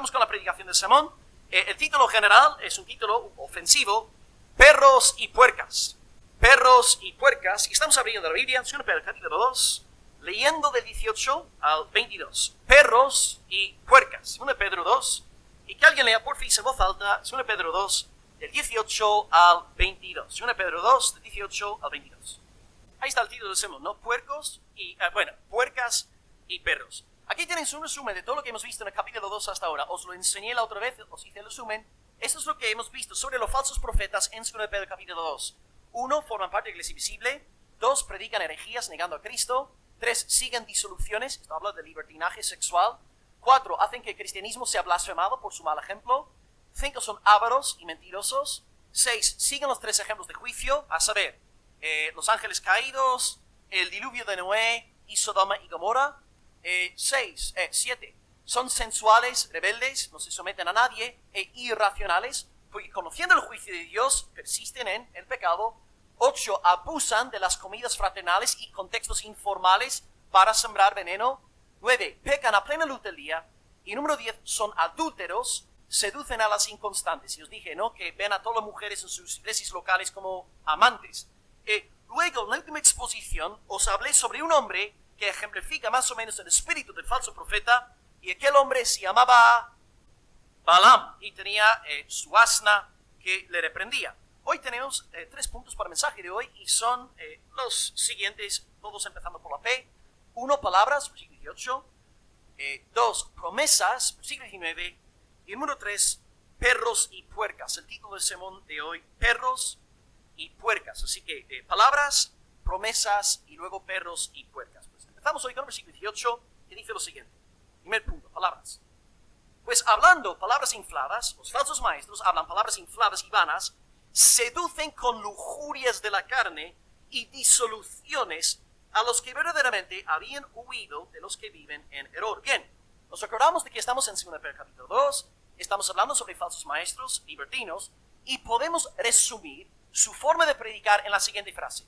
Empezamos con la predicación del sermón. El título general es un título ofensivo: perros y puercas. Perros y puercas. Y estamos abriendo la Biblia, 2 Pedro capítulo 2, leyendo del 18 al 22. Perros y puercas. 2 Pedro 2. Y que alguien lea por fin en voz alta, 2 Pedro 2, del 18 al 22. 2 Pedro 2, del 18 al 22. Ahí está el título del sermón, ¿no? Puercas y perros. Aquí tenéis un resumen de todo lo que hemos visto en el capítulo 2 hasta ahora. Os lo enseñé la otra vez, os hice el resumen. Esto es lo que hemos visto sobre los falsos profetas en 2 Pedro capítulo 2. 1. Forman parte de la iglesia visible. 2. Predican herejías negando a Cristo. 3. Siguen disoluciones. Esto habla de libertinaje sexual. 4. Hacen que el cristianismo sea blasfemado por su mal ejemplo. 5. Son ávaros y mentirosos. 6. Siguen los 3 ejemplos de juicio, a saber, los ángeles caídos, el diluvio de Noé y Sodoma y Gomorra. 7. Son sensuales, rebeldes, no se someten a nadie, e irracionales, porque conociendo el juicio de Dios, persisten en el pecado. 8. Abusan de las comidas fraternales y contextos informales para sembrar veneno. 9. Pecan a plena luz del día. Y número 10. Son adúlteros, seducen a las inconstantes. Y os dije, ¿no?, que ven a todas las mujeres en sus iglesias locales como amantes. Luego, en la última exposición, os hablé sobre un hombre que ejemplifica más o menos el espíritu del falso profeta, y aquel hombre se llamaba Balaam y tenía su asna que le reprendía. Hoy tenemos 3 puntos para el mensaje de hoy, y son los siguientes, todos empezando por la P. 1. Palabras, versículo 18. 2. Promesas, versículo 19. Y número 3. Perros y puercas. El título del sermón de hoy: perros y puercas. Así que palabras, promesas y luego perros y puercas. Pues empezamos hoy con el versículo 18, que dice lo siguiente. Primer punto: palabras. Pues hablando palabras infladas, los falsos maestros hablan palabras infladas y vanas, seducen con lujurias de la carne y disoluciones a los que verdaderamente habían huido de los que viven en error. Bien, nos acordamos de que estamos en 2 Pedro capítulo 2, estamos hablando sobre falsos maestros, libertinos, y podemos resumir su forma de predicar en la siguiente frase: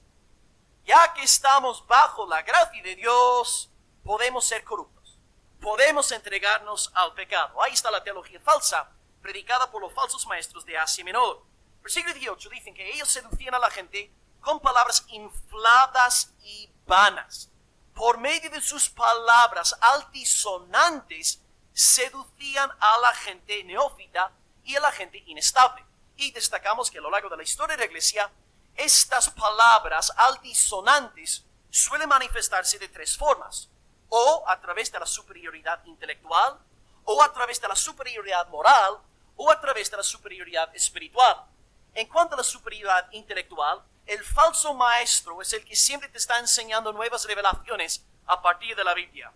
ya que estamos bajo la gracia de Dios, podemos ser corruptos, podemos entregarnos al pecado. Ahí está la teología falsa predicada por los falsos maestros de Asia Menor. Versículo 18 dicen que ellos seducían a la gente con palabras infladas y vanas. Por medio de sus palabras altisonantes, seducían a la gente neófita y a la gente inestable. Y destacamos que a lo largo de la historia de la iglesia, estas palabras altisonantes suelen manifestarse de 3 formas: o a través de la superioridad intelectual, o a través de la superioridad moral, o a través de la superioridad espiritual. En cuanto a la superioridad intelectual, el falso maestro es el que siempre te está enseñando nuevas revelaciones a partir de la Biblia.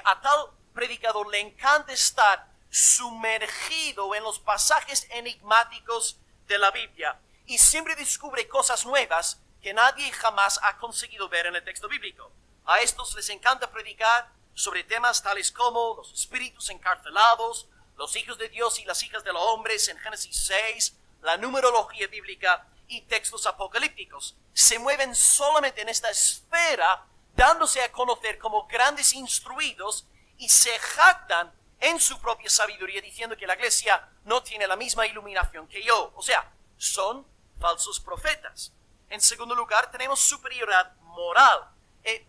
A tal predicador le encanta estar sumergido en los pasajes enigmáticos de la Biblia y siempre descubre cosas nuevas que nadie jamás ha conseguido ver en el texto bíblico. A estos les encanta predicar sobre temas tales como los espíritus encarcelados, los hijos de Dios y las hijas de los hombres en Génesis 6, la numerología bíblica y textos apocalípticos. Se mueven solamente en esta esfera, dándose a conocer como grandes instruidos, y se jactan en su propia sabiduría, diciendo que la iglesia no tiene la misma iluminación que yo. O sea, son falsos profetas. En segundo lugar, tenemos superioridad moral.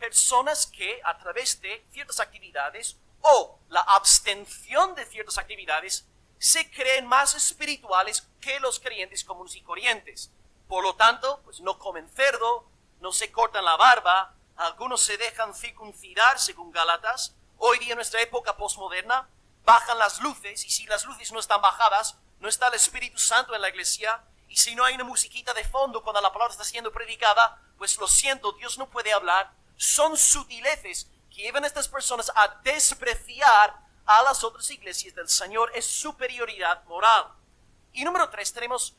Personas que a través de ciertas actividades o la abstención de ciertas actividades se creen más espirituales que los creyentes comunes y corrientes. Por lo tanto, pues no comen cerdo, no se cortan la barba, algunos se dejan circuncidar según Gálatas. Hoy día en nuestra época postmoderna bajan las luces, y si las luces no están bajadas, no está el Espíritu Santo en la iglesia, y si no hay una musiquita de fondo cuando la palabra está siendo predicada, pues lo siento, Dios no puede hablar. Son sutileces que llevan a estas personas a despreciar a las otras iglesias del Señor. Es superioridad moral. Y número 3, tenemos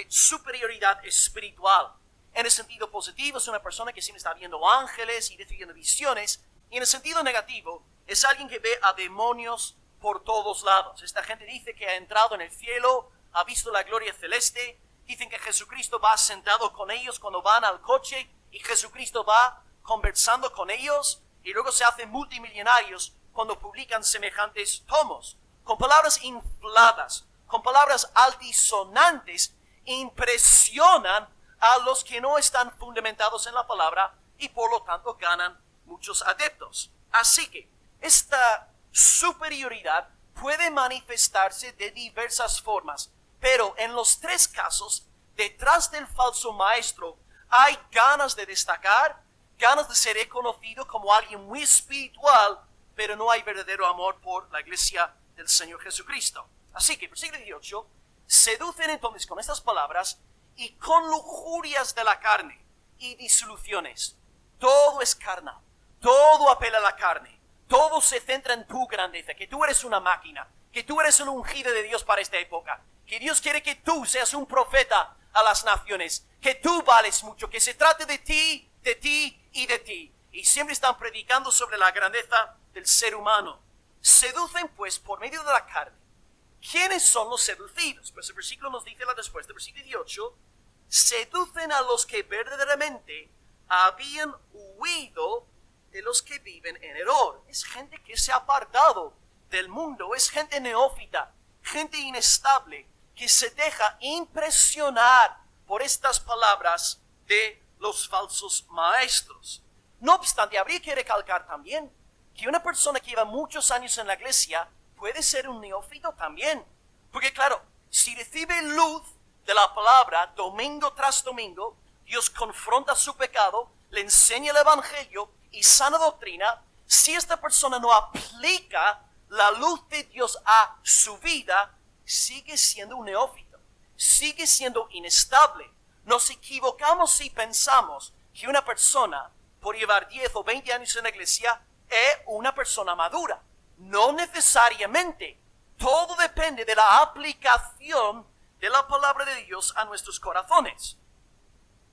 superioridad espiritual. En el sentido positivo, es una persona que siempre está viendo ángeles y recibiendo visiones, y en el sentido negativo, es alguien que ve a demonios por todos lados. Esta gente dice que ha entrado en el cielo, ha visto la gloria celeste, dicen que Jesucristo va sentado con ellos cuando van al coche, y Jesucristo va conversando con ellos, y luego se hacen multimillonarios cuando publican semejantes tomos. con palabras infladas, con palabras altisonantes, impresionan a los que no están fundamentados en la palabra y por lo tanto ganan muchos adeptos. Así que esta superioridad puede manifestarse de diversas formas, pero en los tres casos, detrás del falso maestro hay ganas de destacar, ganas de ser reconocido como alguien muy espiritual, pero no hay verdadero amor por la iglesia del Señor Jesucristo. Así que, versículo 18, seducen entonces con estas palabras y con lujurias de la carne y disoluciones. Todo es carnal, todo apela a la carne, todo se centra en tu grandeza, que tú eres una máquina, que tú eres un ungido de Dios para esta época, que Dios quiere que tú seas un profeta a las naciones, que tú vales mucho, que se trate de ti y de ti. Y siempre están predicando sobre la grandeza del ser humano. Seducen pues por medio de la carne. ¿Quiénes son los seducidos? Pues el versículo nos dice la respuesta, versículo 18, seducen a los que verdaderamente habían huido de los que viven en error. Es gente que se ha apartado del mundo, es gente neófita, gente inestable, que se deja impresionar por estas palabras de los falsos maestros. No obstante, habría que recalcar también que una persona que lleva muchos años en la iglesia puede ser un neófito también. Porque claro, si recibe luz de la palabra domingo tras domingo, Dios confronta su pecado, le enseña el evangelio y sana doctrina. Si esta persona no aplica la luz de Dios a su vida, sigue siendo un neófito, sigue siendo inestable. Nos equivocamos si pensamos que una persona, por llevar 10 o 20 años en la iglesia, es una persona madura. No necesariamente. Todo depende de la aplicación de la palabra de Dios a nuestros corazones.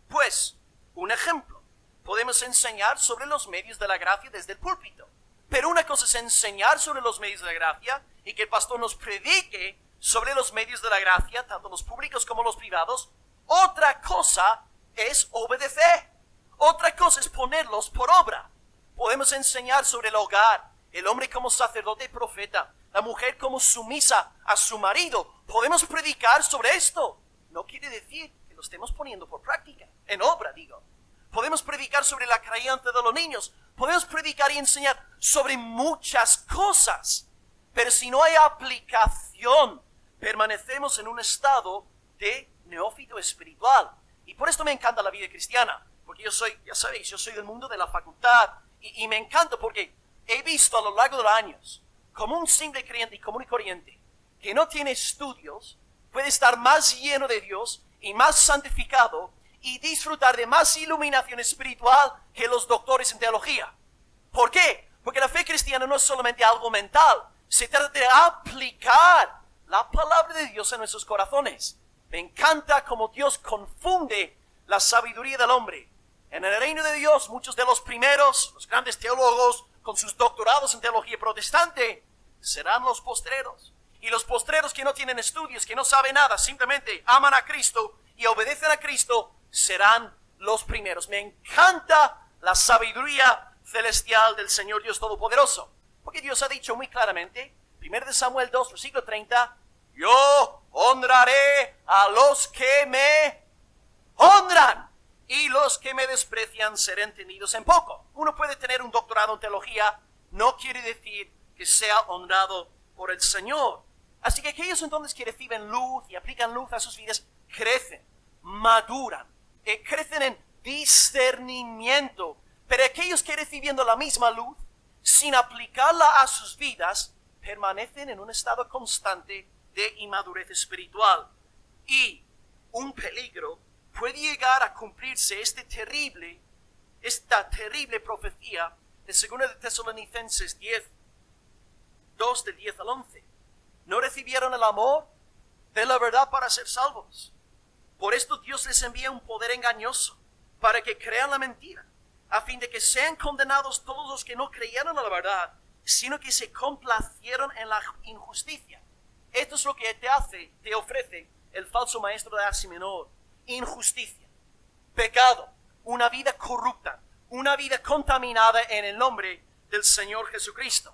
Pues, un ejemplo. Podemos enseñar sobre los medios de la gracia desde el púlpito. Pero una cosa es enseñar sobre los medios de la gracia y que el pastor nos predique sobre los medios de la gracia, tanto los públicos como los privados. Otra cosa es obedecer. Otra cosa es ponerlos por obra. Podemos enseñar sobre el hogar, el hombre como sacerdote y profeta, la mujer como sumisa a su marido. Podemos predicar sobre esto. No quiere decir que lo estemos poniendo por práctica, en obra digo. Podemos predicar sobre la crianza de los niños. Podemos predicar y enseñar sobre muchas cosas. Pero si no hay aplicación, permanecemos en un estado de neófito espiritual. Y por esto me encanta la vida cristiana. Porque yo soy, ya sabéis, yo soy del mundo de la facultad. Y me encanta porque he visto a lo largo de los años, como un simple creyente y común y corriente, que no tiene estudios, puede estar más lleno de Dios y más santificado y disfrutar de más iluminación espiritual que los doctores en teología. ¿Por qué? Porque la fe cristiana no es solamente algo mental, se trata de aplicar la palabra de Dios en nuestros corazones. Me encanta cómo Dios confunde la sabiduría del hombre. En el reino de Dios, muchos de los primeros, los grandes teólogos, con sus doctorados en teología protestante, serán los postreros. Y los postreros que no tienen estudios, que no saben nada, simplemente aman a Cristo y obedecen a Cristo, serán los primeros. Me encanta la sabiduría celestial del Señor Dios Todopoderoso. Porque Dios ha dicho muy claramente, 1 Samuel 2, versículo 30, yo honraré a los que me honran. Y los que me desprecian serán tenidos en poco. Uno puede tener un doctorado en teología, no quiere decir que sea honrado por el Señor. Así que aquellos entonces que reciben luz y aplican luz a sus vidas, crecen, maduran, crecen en discernimiento. Pero aquellos que recibiendo la misma luz, sin aplicarla a sus vidas, permanecen en un estado constante de inmadurez espiritual. Y un peligro puede llegar a cumplirse esta terrible profecía de 2 de Tesalonicenses 10, 2 del 10 al 11. No recibieron el amor de la verdad para ser salvos. Por esto Dios les envía un poder engañoso para que crean la mentira, a fin de que sean condenados todos los que no creyeron a la verdad, sino que se complacieron en la injusticia. Esto es lo que te ofrece el falso maestro de Asia Menor. Injusticia, pecado, una vida corrupta, una vida contaminada en el nombre del Señor Jesucristo.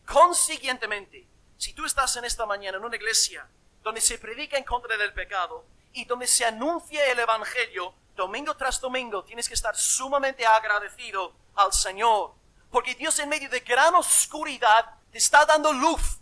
Consiguientemente, Si tú estás en esta mañana en una iglesia donde se predica en contra del pecado y donde se anuncia el evangelio domingo tras domingo, tienes que estar sumamente agradecido al Señor, porque Dios en medio de gran oscuridad te está dando luz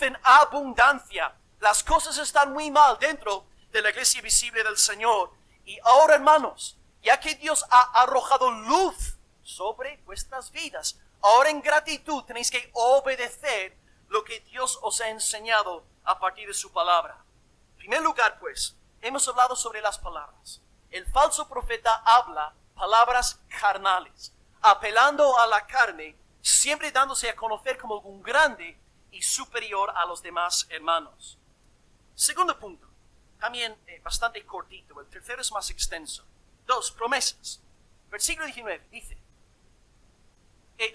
en abundancia. Las cosas están muy mal dentro de la iglesia visible del Señor. Y ahora, hermanos, ya que Dios ha arrojado luz sobre vuestras vidas, ahora en gratitud tenéis que obedecer lo que Dios os ha enseñado a partir de su palabra. En primer lugar, pues, hemos hablado sobre las palabras. El falso profeta habla palabras carnales, apelando a la carne, siempre dándose a conocer como un grande y superior a los demás hermanos. Segundo punto, también bastante cortito, el tercero es más extenso. 2, promesas. Versículo 19 dice,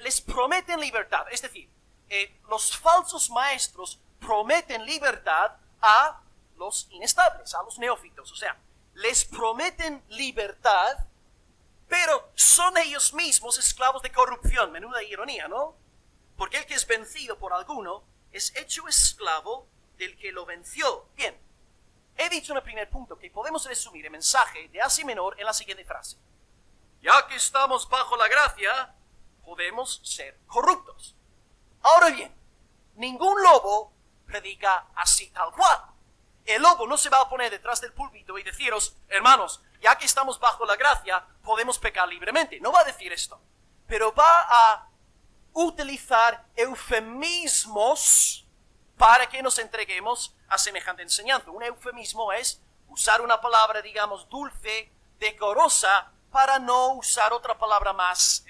les prometen libertad, es decir, los falsos maestros prometen libertad a los inestables, a los neófitos, o sea, les prometen libertad, pero son ellos mismos esclavos de corrupción. Menuda ironía, ¿no? Porque el que es vencido por alguno es hecho esclavo del que lo venció. Bien, he dicho en el primer punto que podemos resumir el mensaje de Asia Menor en la siguiente frase. Ya que estamos bajo la gracia, podemos ser corruptos. Ahora bien, ningún lobo predica así tal cual. El lobo no se va a poner detrás del púlpito y deciros, hermanos, ya que estamos bajo la gracia, podemos pecar libremente. No va a decir esto, pero va a utilizar eufemismos para que nos entreguemos a semejante enseñanza. Un eufemismo es usar una palabra, digamos, dulce, decorosa, para no usar otra palabra más,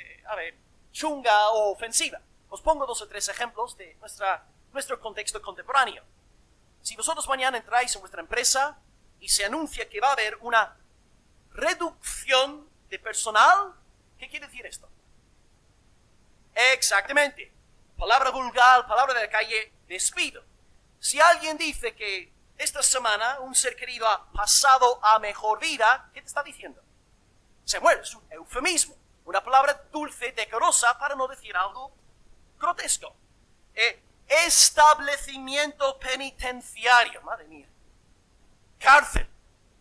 chunga o ofensiva. Os pongo 2 o 3 ejemplos de nuestro contexto contemporáneo. Si vosotros mañana entráis en vuestra empresa y se anuncia que va a haber una reducción de personal, ¿qué quiere decir esto? Exactamente. Palabra vulgar, palabra de la calle, despido. Si alguien dice que esta semana un ser querido ha pasado a mejor vida, ¿qué te está diciendo? Se muere, es un eufemismo. Una palabra dulce, decorosa, para no decir algo grotesco. Establecimiento penitenciario, madre mía. Cárcel,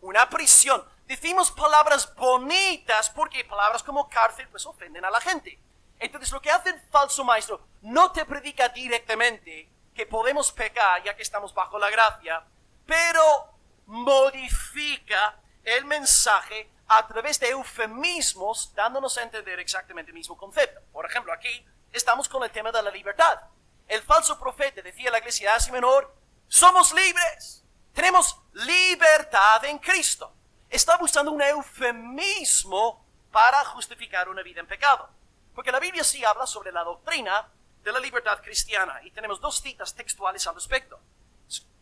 una prisión. Decimos palabras bonitas porque palabras como cárcel pues ofenden a la gente. Entonces lo que hace el falso maestro no te predica directamente que podemos pecar ya que estamos bajo la gracia, pero modifica el mensaje a través de eufemismos, dándonos a entender exactamente el mismo concepto. Por ejemplo, aquí estamos con el tema de la libertad. El falso profeta decía a la iglesia de Asia Menor, somos libres, tenemos libertad en Cristo. Está buscando un eufemismo para justificar una vida en pecado. Porque la Biblia sí habla sobre la doctrina de la libertad cristiana. Y tenemos 2 citas textuales al respecto.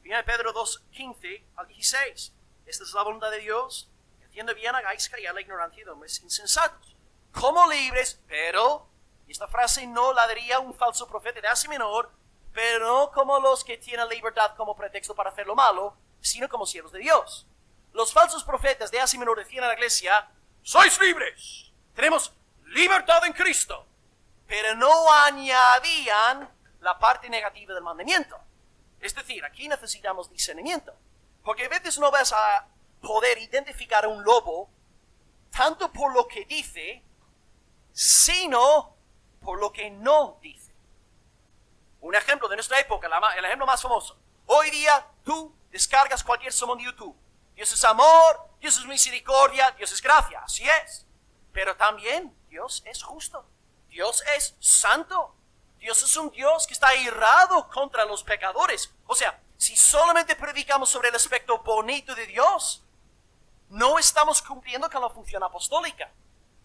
1 Pedro 2, 15 al 16. Esta es la voluntad de Dios, que haciendo bien hagáis callar la ignorancia de hombres insensatos. Como libres, pero, y esta frase no la diría un falso profeta de Asia Menor, pero no como los que tienen libertad como pretexto para hacer lo malo, sino como siervos de Dios. Los falsos profetas de Asia Menor decían a la iglesia, sois libres, tenemos libertad en Cristo, pero no añadían la parte negativa del mandamiento. Es decir, aquí necesitamos discernimiento, porque a veces no vas a poder identificar a un lobo tanto por lo que dice, sino por lo que no dice. Un ejemplo de nuestra época, el ejemplo más famoso. Hoy día tú descargas cualquier sermón de YouTube. Dios es amor, Dios es misericordia, Dios es gracia, así es. Pero también Dios es justo, Dios es santo, Dios es un Dios que está irado contra los pecadores. O sea, si solamente predicamos sobre el aspecto bonito de Dios, no estamos cumpliendo con la función apostólica.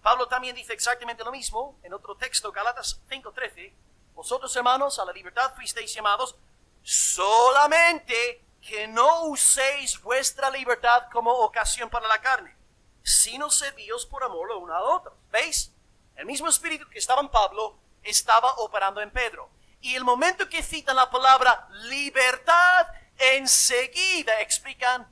Pablo también dice exactamente lo mismo en otro texto, Gálatas 5:13. Vosotros, hermanos, a la libertad fuisteis llamados, solamente que no uséis vuestra libertad como ocasión para la carne, sino servíos por amor uno a otro. ¿Veis? El mismo espíritu que estaba en Pablo estaba operando en Pedro. Y el momento que citan la palabra libertad, enseguida explican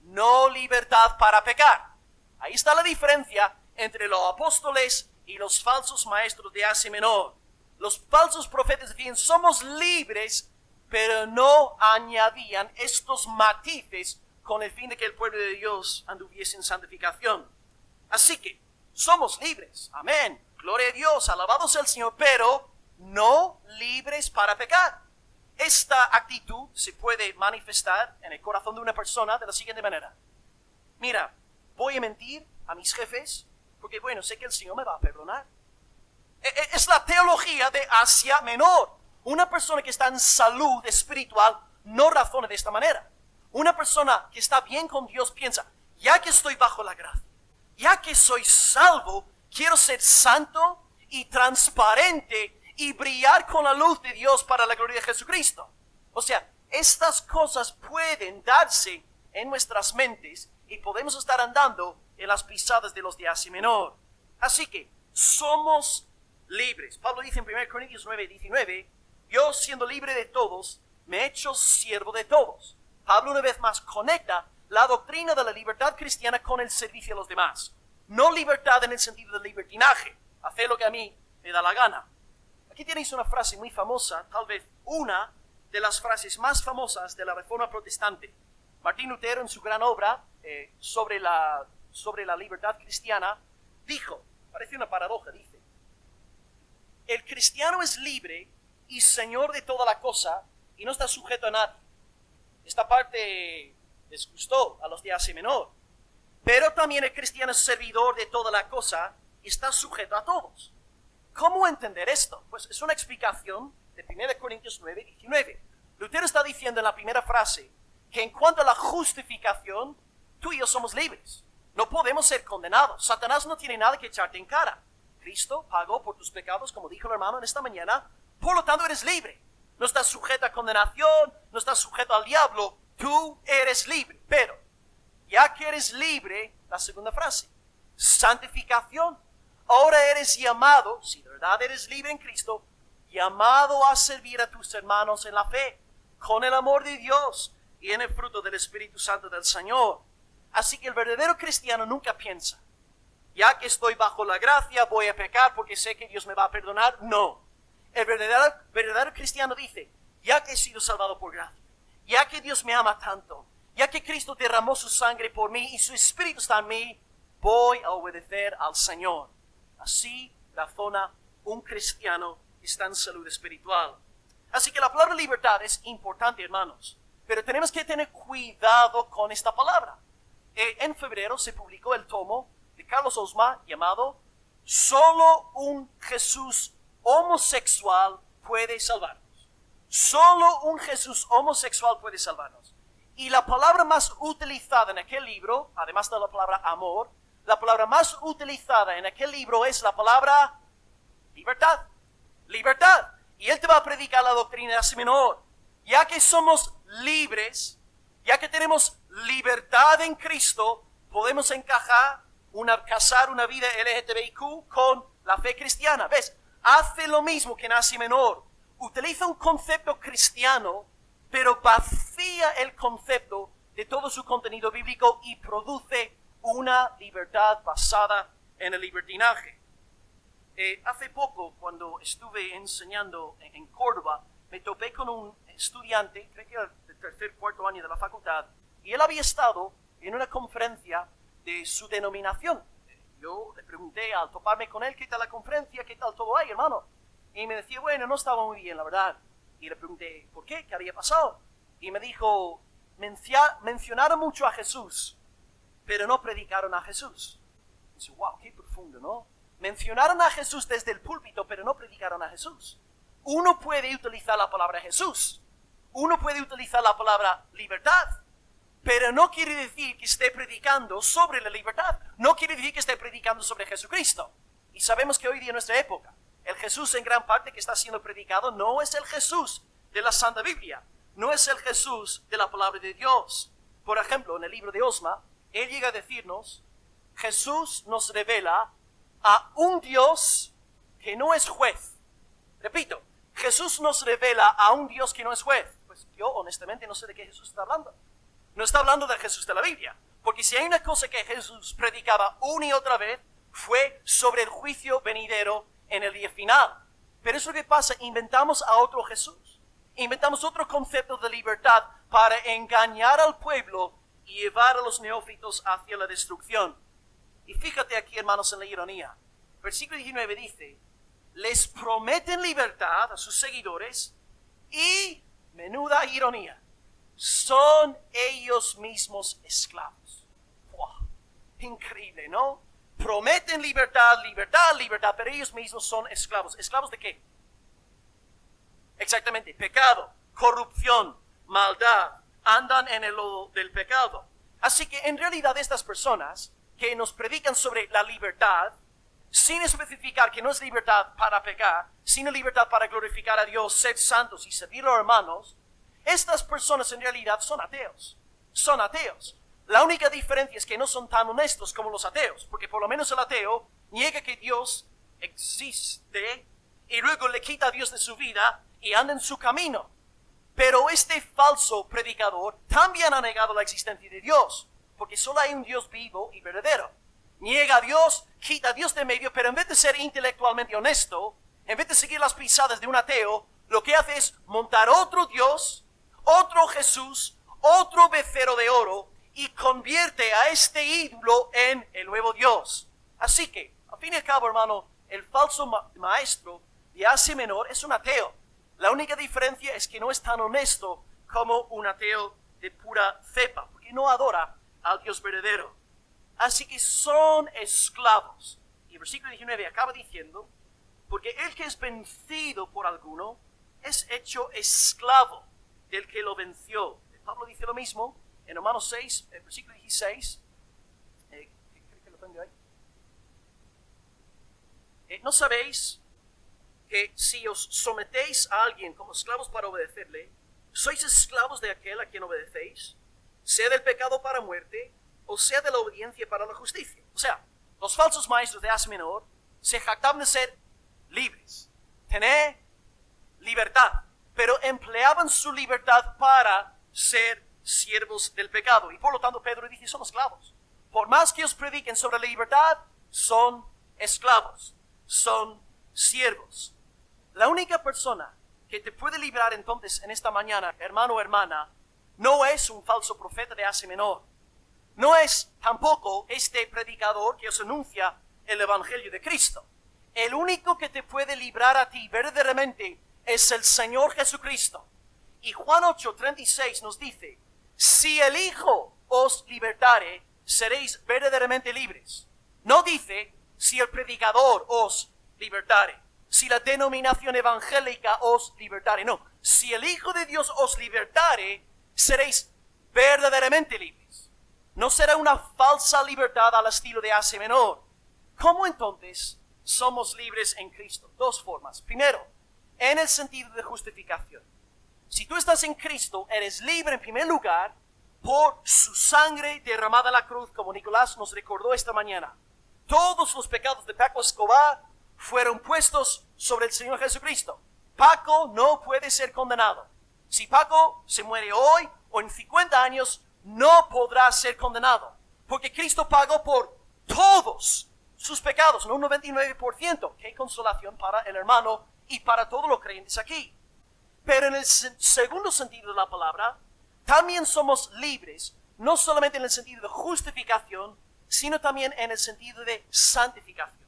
no libertad para pecar. Ahí está la diferencia entre los apóstoles y los falsos maestros de Asia Menor. Los falsos profetas decían, somos libres, pero no añadían estos matices con el fin de que el pueblo de Dios anduviese en santificación. Así que somos libres, amén, gloria a Dios, alabado sea el Señor, pero no libres para pecar. Esta actitud se puede manifestar en el corazón de una persona de la siguiente manera. Mira, voy a mentir a mis jefes porque, bueno, sé que el Señor me va a perdonar. Es la teología de Asia Menor. Una persona que está en salud espiritual no razona de esta manera. Una persona que está bien con Dios piensa, ya que estoy bajo la gracia, ya que soy salvo, quiero ser santo y transparente y brillar con la luz de Dios para la gloria de Jesucristo. O sea, estas cosas pueden darse en nuestras mentes y podemos estar andando en las pisadas de los de Asia Menor. Así que somos libres. Pablo dice en 1 Corintios 9:19, yo siendo libre de todos, me he hecho siervo de todos. Pablo una vez más conecta la doctrina de la libertad cristiana con el servicio a los demás. No libertad en el sentido del libertinaje, hacer lo que a mí me da la gana. Aquí tenéis una frase muy famosa, tal vez una de las frases más famosas de la Reforma Protestante. Martín Lutero, en su gran obra sobre la libertad cristiana, dijo, parece una paradoja, dice, el cristiano es libre y señor de toda la cosa y no está sujeto a nadie. Esta parte les gustó a los de Asia Menor. Pero también el cristiano es servidor de toda la cosa y está sujeto a todos. ¿Cómo entender esto? Pues es una explicación de 1 Corintios 9:19. Lutero está diciendo en la primera frase que en cuanto a la justificación, tú y yo somos libres. No podemos ser condenados. Satanás no tiene nada que echarte en cara. Cristo pagó por tus pecados, como dijo el hermano en esta mañana. Por lo tanto, eres libre. No estás sujeto a condenación, no estás sujeto al diablo. Tú eres libre. Pero, ya que eres libre, la segunda frase, santificación. Ahora eres llamado, si de verdad eres libre en Cristo, llamado a servir a tus hermanos en la fe, con el amor de Dios y en el fruto del Espíritu Santo del Señor. Así que el verdadero cristiano nunca piensa, ya que estoy bajo la gracia, voy a pecar porque sé que Dios me va a perdonar. No. El verdadero cristiano dice, ya que he sido salvado por gracia, ya que Dios me ama tanto, ya que Cristo derramó su sangre por mí y su Espíritu está en mí, voy a obedecer al Señor. Así razona un cristiano que está en salud espiritual. Así que la palabra libertad es importante, hermanos, pero tenemos que tener cuidado con esta palabra. En febrero se publicó el tomo de Carlos Osma llamado Solo un Jesús homosexual puede salvarnos. Solo un Jesús homosexual puede salvarnos. Y la palabra más utilizada en aquel libro, además de la palabra amor, la palabra más utilizada en aquel libro es la palabra libertad. Libertad. Y él te va a predicar la doctrina de Asia Menor. Ya que somos libres, ya que tenemos libertad en Cristo, podemos casar una vida LGTBIQ con la fe cristiana. ¿Ves? Hace lo mismo que en Asia Menor. Utiliza un concepto cristiano, pero vacía el concepto de todo su contenido bíblico y produce una libertad basada en el libertinaje. Hace poco, cuando estuve enseñando en Córdoba, me topé con un estudiante, creo que era del tercer, cuarto año de la facultad, y él había estado en una conferencia de su denominación. Yo le pregunté al toparme con él, ¿qué tal la conferencia? ¿Qué tal todo ahí, hermano? Y me decía, bueno, no estaba muy bien, la verdad. Y le pregunté, ¿por qué? ¿Qué había pasado? Y me dijo, mencionaron mucho a Jesús, pero no predicaron a Jesús. Y dice, wow, qué profundo, ¿no? Mencionaron a Jesús desde el púlpito, pero no predicaron a Jesús. Uno puede utilizar la palabra Jesús. Uno puede utilizar la palabra libertad. Pero no quiere decir que esté predicando sobre la libertad. No quiere decir que esté predicando sobre Jesucristo. Y sabemos que hoy día en nuestra época, el Jesús en gran parte que está siendo predicado no es el Jesús de la Santa Biblia. No es el Jesús de la palabra de Dios. Por ejemplo, en el libro de Osma, él llega a decirnos, Jesús nos revela a un Dios que no es juez. Repito, Jesús nos revela a un Dios que no es juez. Pues yo honestamente no sé de qué Jesús está hablando. No está hablando del Jesús de la Biblia. Porque si hay una cosa que Jesús predicaba una y otra vez, fue sobre el juicio venidero en el día final. Pero eso es lo que pasa, inventamos a otro Jesús. Inventamos otro concepto de libertad para engañar al pueblo y llevar a los neófitos hacia la destrucción. Y fíjate aquí, hermanos, en la ironía. Versículo 19 dice, les prometen libertad a sus seguidores y, menuda ironía, son ellos mismos esclavos. ¡Wow! Increíble, ¿no? Prometen libertad, libertad, libertad, pero ellos mismos son esclavos. ¿Esclavos de qué? Exactamente, pecado, corrupción, maldad, andan en el lodo del pecado. Así que en realidad estas personas que nos predican sobre la libertad, sin especificar que no es libertad para pecar, sino libertad para glorificar a Dios, ser santos y servir a los hermanos, estas personas en realidad son ateos. Son ateos. La única diferencia es que no son tan honestos como los ateos, porque por lo menos el ateo niega que Dios existe y luego le quita a Dios de su vida y anda en su camino. Pero este falso predicador también ha negado la existencia de Dios, porque solo hay un Dios vivo y verdadero. Niega a Dios, quita a Dios de medio, pero en vez de ser intelectualmente honesto, en vez de seguir las pisadas de un ateo, lo que hace es montar otro Dios, otro Jesús, otro becerro de oro, y convierte a este ídolo en el nuevo Dios. Así que, al fin y al cabo, hermano, el falso maestro de Asia Menor es un ateo. La única diferencia es que no es tan honesto como un ateo de pura cepa, porque no adora al Dios verdadero. Así que son esclavos. Y el versículo 19 acaba diciendo, porque el que es vencido por alguno es hecho esclavo del que lo venció. Pablo dice lo mismo en Romanos 6, el versículo 16. Creo que lo tengo ahí. ¿No sabéis que si os sometéis a alguien como esclavos para obedecerle, sois esclavos de aquel a quien obedecéis, sea del pecado para muerte, o sea de la obediencia para la justicia? O sea, los falsos maestros de Asia Menor se jactaban de ser libres, tener libertad, pero empleaban su libertad para ser siervos del pecado. Y por lo tanto Pedro dice, son esclavos. Por más que os prediquen sobre la libertad, son esclavos, son siervos. La única persona que te puede librar entonces en esta mañana, hermano o hermana, no es un falso profeta de Asia Menor. No es tampoco este predicador que os anuncia el Evangelio de Cristo. El único que te puede librar a ti verdaderamente es el Señor Jesucristo. Y Juan 8:36 nos dice, si el Hijo os libertare, seréis verdaderamente libres. No dice, si el predicador os libertare, si la denominación evangélica os libertare. No, si el Hijo de Dios os libertare, seréis verdaderamente libres. No será una falsa libertad al estilo de Asia Menor. ¿Cómo entonces somos libres en Cristo? Dos formas. Primero, en el sentido de justificación. Si tú estás en Cristo, eres libre en primer lugar por su sangre derramada en la cruz, como Nicolás nos recordó esta mañana. Todos los pecados de Paco Escobar fueron puestos sobre el Señor Jesucristo. Paco no puede ser condenado. Si Paco se muere hoy o en 50 años, no podrá ser condenado, porque Cristo pagó por todos sus pecados, no un 99%. Qué consolación para el hermano y para todos los creyentes aquí. Pero en el segundo sentido de la palabra, también somos libres, no solamente en el sentido de justificación, sino también en el sentido de santificación.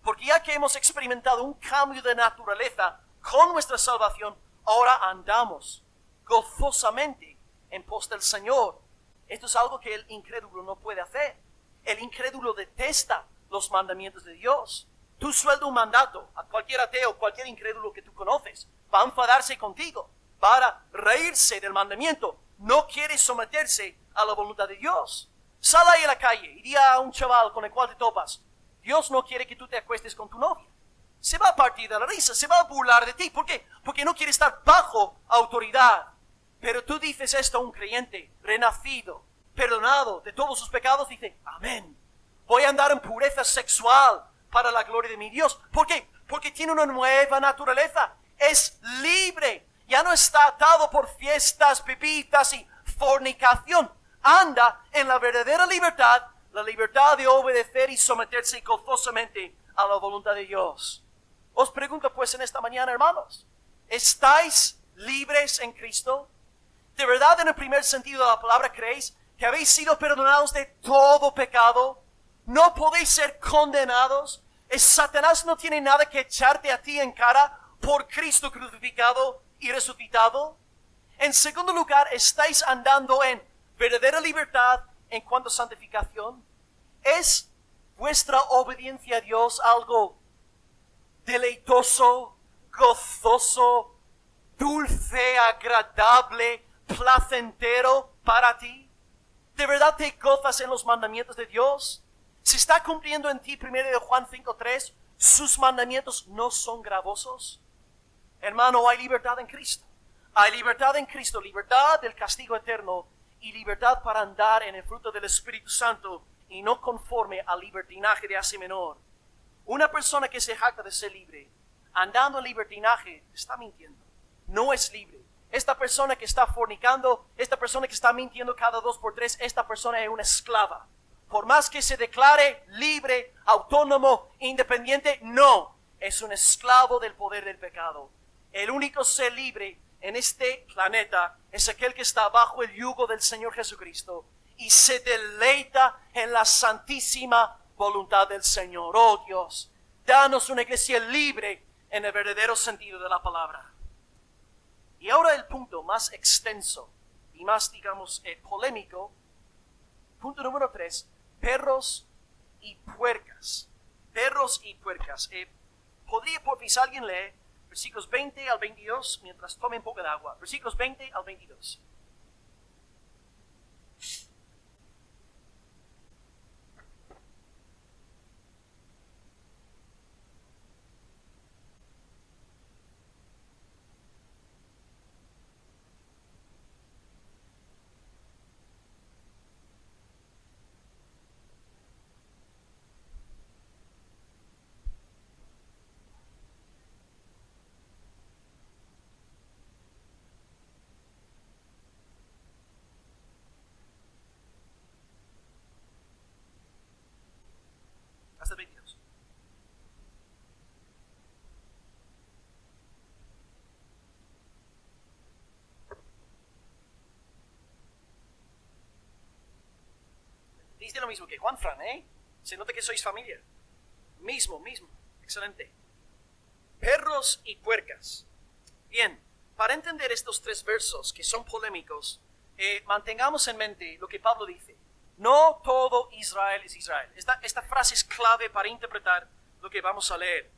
Porque ya que hemos experimentado un cambio de naturaleza con nuestra salvación, ahora andamos gozosamente en pos del Señor. Esto es algo que el incrédulo no puede hacer. El incrédulo detesta los mandamientos de Dios. Tú sueltas un mandato a cualquier ateo, cualquier incrédulo que tú conoces, va a enfadarse contigo, para reírse del mandamiento. No quiere someterse a la voluntad de Dios. Sal ahí a la calle y di a un chaval con el cual te topas, Dios no quiere que tú te acuestes con tu novia. Se va a partir de la risa, se va a burlar de ti. ¿Por qué? Porque no quiere estar bajo autoridad. Pero tú dices esto a un creyente renacido, perdonado de todos sus pecados, dice, amén. Voy a andar en pureza sexual para la gloria de mi Dios. ¿Por qué? Porque tiene una nueva naturaleza. Es libre. Ya no está atado por fiestas, bebidas y fornicación. Anda en la verdadera libertad, la libertad de obedecer y someterse gozosamente a la voluntad de Dios. Os pregunto pues en esta mañana, hermanos, ¿estáis libres en Cristo? ¿De verdad en el primer sentido de la palabra creéis que habéis sido perdonados de todo pecado? ¿No podéis ser condenados? ¿Satanás no tiene nada que echarte a ti en cara por Cristo crucificado y resucitado? En segundo lugar, ¿estáis andando en verdadera libertad en cuanto a santificación? ¿Es vuestra obediencia a Dios algo deleitoso, gozoso, dulce, agradable, placentero para ti? ¿De verdad te gozas en los mandamientos de Dios? ¿Se está cumpliendo en ti 1 Juan 5:3? ¿Sus mandamientos no son gravosos? Hermano, hay libertad en Cristo. Hay libertad en Cristo, libertad del castigo eterno y libertad para andar en el fruto del Espíritu Santo y no conforme al libertinaje de Asia Menor. Una persona que se jacta de ser libre, andando en libertinaje, está mintiendo. No es libre. Esta persona que está fornicando, esta persona que está mintiendo cada 2 por 3, esta persona es una esclava. Por más que se declare libre, autónomo, independiente, no. Es un esclavo del poder del pecado. El único ser libre en este planeta es aquel que está bajo el yugo del Señor Jesucristo y se deleita en la santísima voluntad del Señor. Oh Dios, danos una iglesia libre en el verdadero sentido de la palabra. Y ahora el punto más extenso y más, digamos, polémico. Punto número 3, perros y puercas. Perros y puercas. ¿Podría por fin alguien leer versículos 20 al 22 mientras tome un poco de agua? Versículos 20 al 22. Hasta el 22. Dice lo mismo que Juan Fran, ¿eh? Se nota que sois familia. Mismo. Excelente. Perros y puercas. Bien, para entender estos 3 versos que son polémicos, mantengamos en mente lo que Pablo dice. No todo Israel es Israel. Esta frase es clave para interpretar lo que vamos a leer.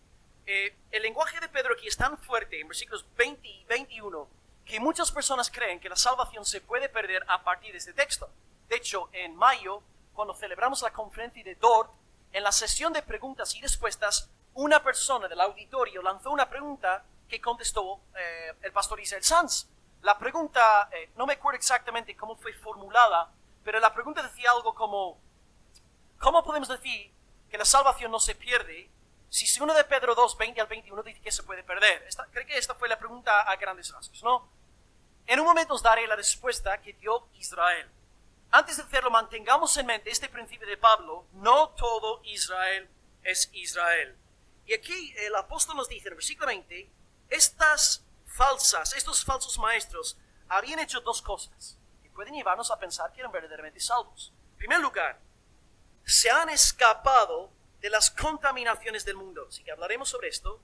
El lenguaje de Pedro aquí es tan fuerte en versículos 20 y 21 que muchas personas creen que la salvación se puede perder a partir de este texto. De hecho, en mayo, cuando celebramos la conferencia de Dort, en la sesión de preguntas y respuestas, una persona del auditorio lanzó una pregunta que contestó el pastor Israel Sanz. La pregunta, no me acuerdo exactamente cómo fue formulada, pero la pregunta decía algo como, ¿cómo podemos decir que la salvación no se pierde si 2 de Pedro 2, 20 al 21 dice que se puede perder? Creo que esta fue la pregunta a grandes rasgos, ¿no? En un momento os daré la respuesta que dio Israel. Antes de hacerlo, mantengamos en mente este principio de Pablo: no todo Israel es Israel. Y aquí el apóstol nos dice en el versículo 20, estos falsos maestros habían hecho 2 cosas que pueden llevarnos a pensar que eran verdaderamente salvos. En primer lugar, se han escapado de las contaminaciones del mundo, así que hablaremos sobre esto.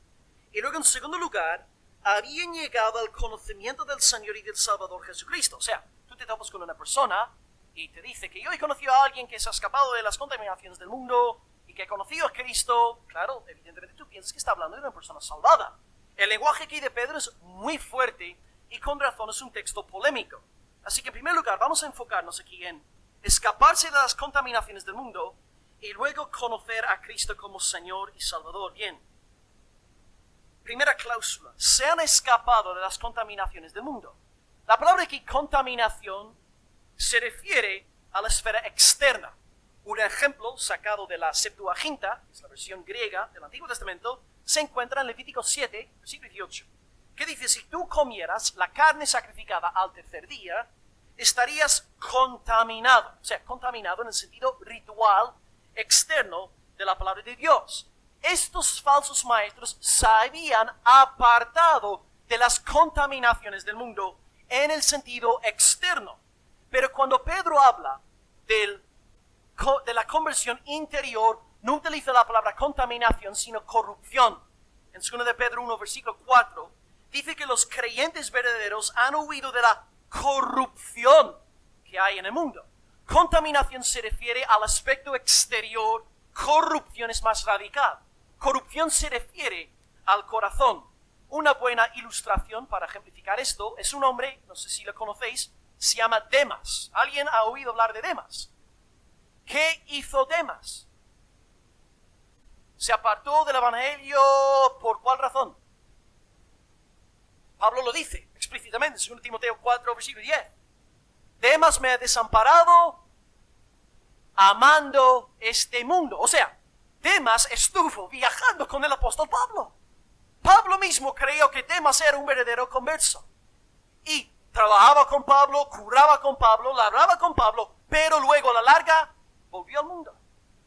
Y luego, en segundo lugar, habían llegado al conocimiento del Señor y del Salvador Jesucristo. O sea, tú te topas con una persona y te dice que yo he conocido a alguien que se ha escapado de las contaminaciones del mundo y que ha conocido a Cristo. Claro, evidentemente tú piensas que está hablando de una persona salvada. El lenguaje aquí de Pedro es muy fuerte y con razón es un texto polémico. Así que en primer lugar vamos a enfocarnos aquí en escaparse de las contaminaciones del mundo y luego conocer a Cristo como Señor y Salvador. Bien, primera cláusula: se han escapado de las contaminaciones del mundo. La palabra aquí, contaminación, se refiere a la esfera externa. Un ejemplo sacado de la Septuaginta, es la versión griega del Antiguo Testamento, se encuentra en Levítico 7, versículo 18, que dice: si tú comieras la carne sacrificada al tercer día, estarías contaminado. O sea, contaminado en el sentido ritual externo de la palabra de Dios. Estos falsos maestros se habían apartado de las contaminaciones del mundo en el sentido externo. Pero cuando Pedro habla de la conversión interior, no utiliza la palabra contaminación, sino corrupción. En 2 de Pedro 1, versículo 4, dice que los creyentes verdaderos han huido de la corrupción que hay en el mundo. Contaminación se refiere al aspecto exterior, corrupción es más radical. Corrupción se refiere al corazón. Una buena ilustración para ejemplificar esto es un hombre, no sé si lo conocéis, se llama Demas. ¿Alguien ha oído hablar de Demas? ¿Qué hizo Demas? ¿Se apartó del evangelio por cuál razón? Pablo lo dice explícitamente en 2 Timoteo 4, versículo 10. Demas me ha desamparado amando este mundo. O sea, Demas estuvo viajando con el apóstol Pablo. Pablo mismo creyó que Demas era un verdadero converso. Y trabajaba con Pablo, curaba con Pablo, labraba con Pablo, pero luego a la larga volvió al mundo.